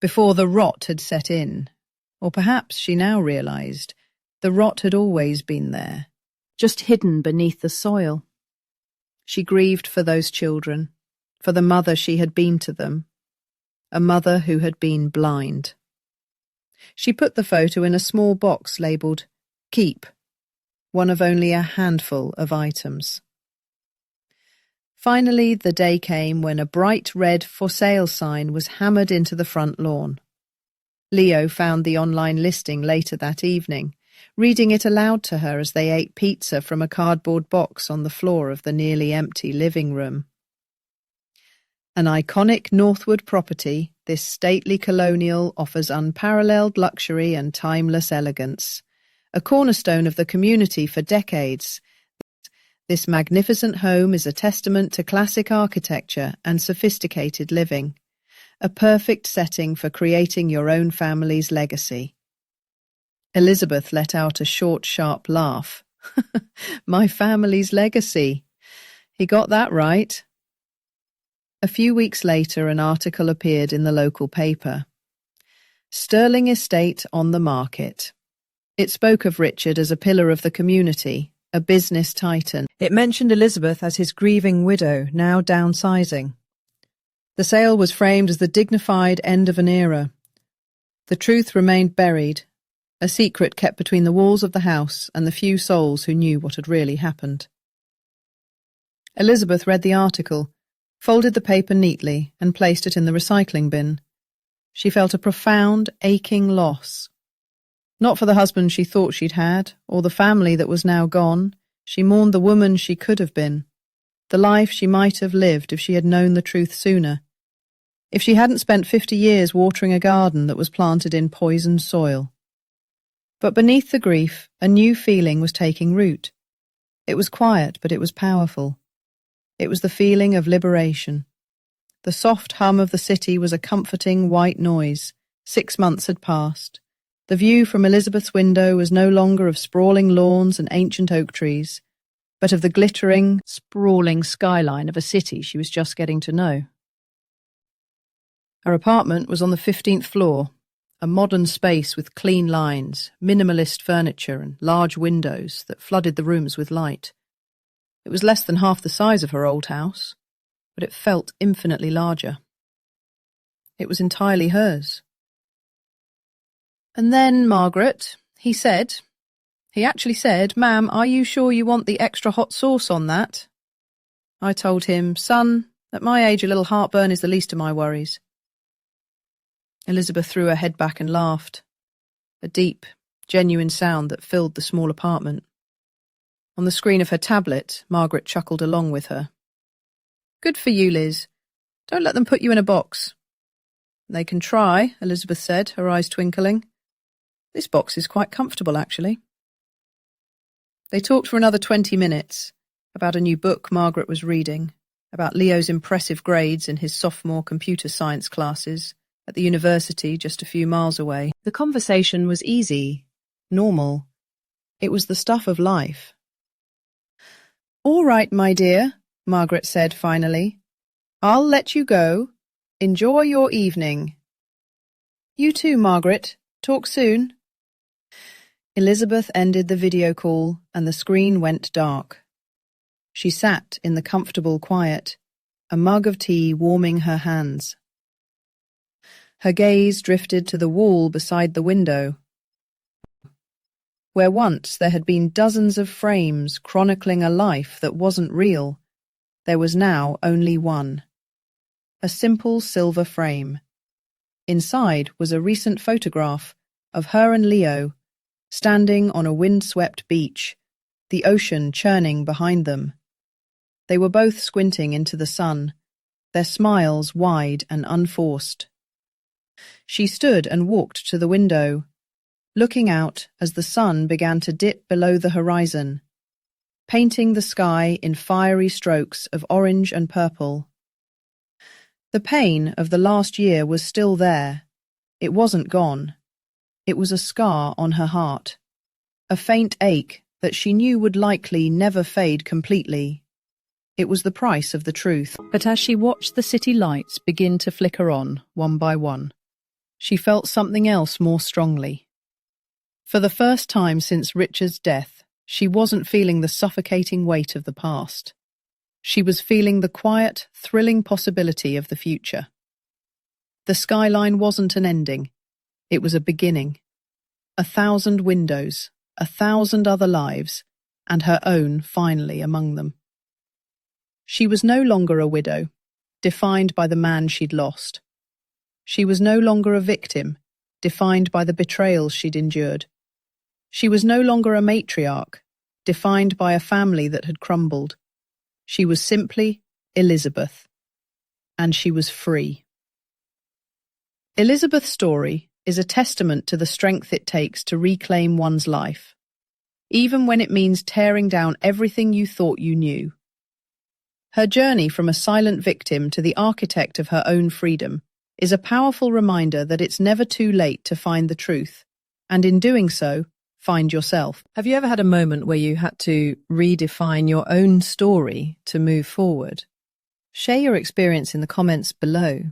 the rot had set in, Or perhaps she now realized the rot had always been there, just hidden beneath the soil. She grieved for those children, for the mother she had been to them, a mother who had been blind. She put the photo in a small box labelled "Keep," one of only a handful of items. Finally, the day came when a bright red "For Sale" sign was hammered into the front lawn. Leo found the online listing later that evening, reading it aloud to her as they ate pizza from a cardboard box on the floor of the nearly empty living room. An iconic Northwood property, this stately colonial offers unparalleled luxury and timeless elegance. A cornerstone of the community for decades, this magnificent home is a testament to classic architecture and sophisticated living, a perfect setting for creating your own family's legacy. Elizabeth let out a short, sharp laugh. My family's legacy. He got that right. A few weeks later, an article appeared in the local paper. Sterling Estate on the market. It spoke of Richard as a pillar of the community, a business titan. It mentioned Elizabeth as his grieving widow, now downsizing. The sale was framed as the dignified end of an era. The truth remained buried, a secret kept between the walls of the house and the few souls who knew what had really happened. Elizabeth read the article, folded the paper neatly, and placed it in the recycling bin. She felt a profound, aching loss. Not for the husband she thought she'd had, or the family that was now gone. She mourned the woman she could have been, the life she might have lived if she had known the truth sooner, if she hadn't spent 50 years watering a garden that was planted in poisoned soil. But beneath the grief, a new feeling was taking root. It was quiet, but it was powerful. It was the feeling of liberation. The soft hum of the city was a comforting white noise. 6 months had passed. The view from Elizabeth's window was no longer of sprawling lawns and ancient oak trees, but of the glittering, sprawling skyline of a city she was just getting to know. Her apartment was on the 15th floor, a modern space with clean lines, minimalist furniture and large windows that flooded the rooms with light. It was less than half the size of her old house, but it felt infinitely larger. It was entirely hers. And then, Margaret, he actually said, "Ma'am, are you sure you want the extra hot sauce on that?" I told him, "Son, at my age a little heartburn is the least of my worries." Elizabeth threw her head back and laughed, a deep, genuine sound that filled the small apartment. On the screen of her tablet, Margaret chuckled along with her. "Good for you, Liz. Don't let them put you in a box." "They can try," Elizabeth said, her eyes twinkling. "This box is quite comfortable, actually." They talked for another 20 minutes, about a new book Margaret was reading, about Leo's impressive grades in his sophomore computer science classes at the university just a few miles away. The conversation was easy, normal. It was the stuff of life. "All right, my dear," Margaret said finally. "I'll let you go. Enjoy your evening." "You too, Margaret. Talk soon." Elizabeth ended the video call and the screen went dark. She sat in the comfortable quiet, a mug of tea warming her hands. Her gaze drifted to the wall beside the window, where once there had been dozens of frames chronicling a life that wasn't real. There was now only one. A simple silver frame. Inside was a recent photograph of her and Leo, standing on a windswept beach, the ocean churning behind them. They were both squinting into the sun, their smiles wide and unforced. She stood and walked to the window, looking out as the sun began to dip below the horizon, painting the sky in fiery strokes of orange and purple. The pain of the last year was still there. It wasn't gone. It was a scar on her heart, a faint ache that she knew would likely never fade completely. It was the price of the truth. But as she watched the city lights begin to flicker on, one by one, she felt something else more strongly. For the first time since Richard's death, she wasn't feeling the suffocating weight of the past. She was feeling the quiet, thrilling possibility of the future. The skyline wasn't an ending. It was a beginning. 1,000 windows, 1,000 other lives, and her own finally among them. She was no longer a widow, defined by the man she'd lost. She was no longer a victim, defined by the betrayals she'd endured. She was no longer a matriarch, defined by a family that had crumbled. She was simply Elizabeth, and she was free. Elizabeth's story is a testament to the strength it takes to reclaim one's life, even when it means tearing down everything you thought you knew. Her journey from a silent victim to the architect of her own freedom is a powerful reminder that it's never too late to find the truth, and in doing so, find yourself. Have you ever had a moment where you had to redefine your own story to move forward? Share your experience in the comments below.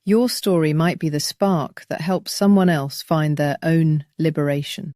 Your story might be the spark that helps someone else find their own liberation.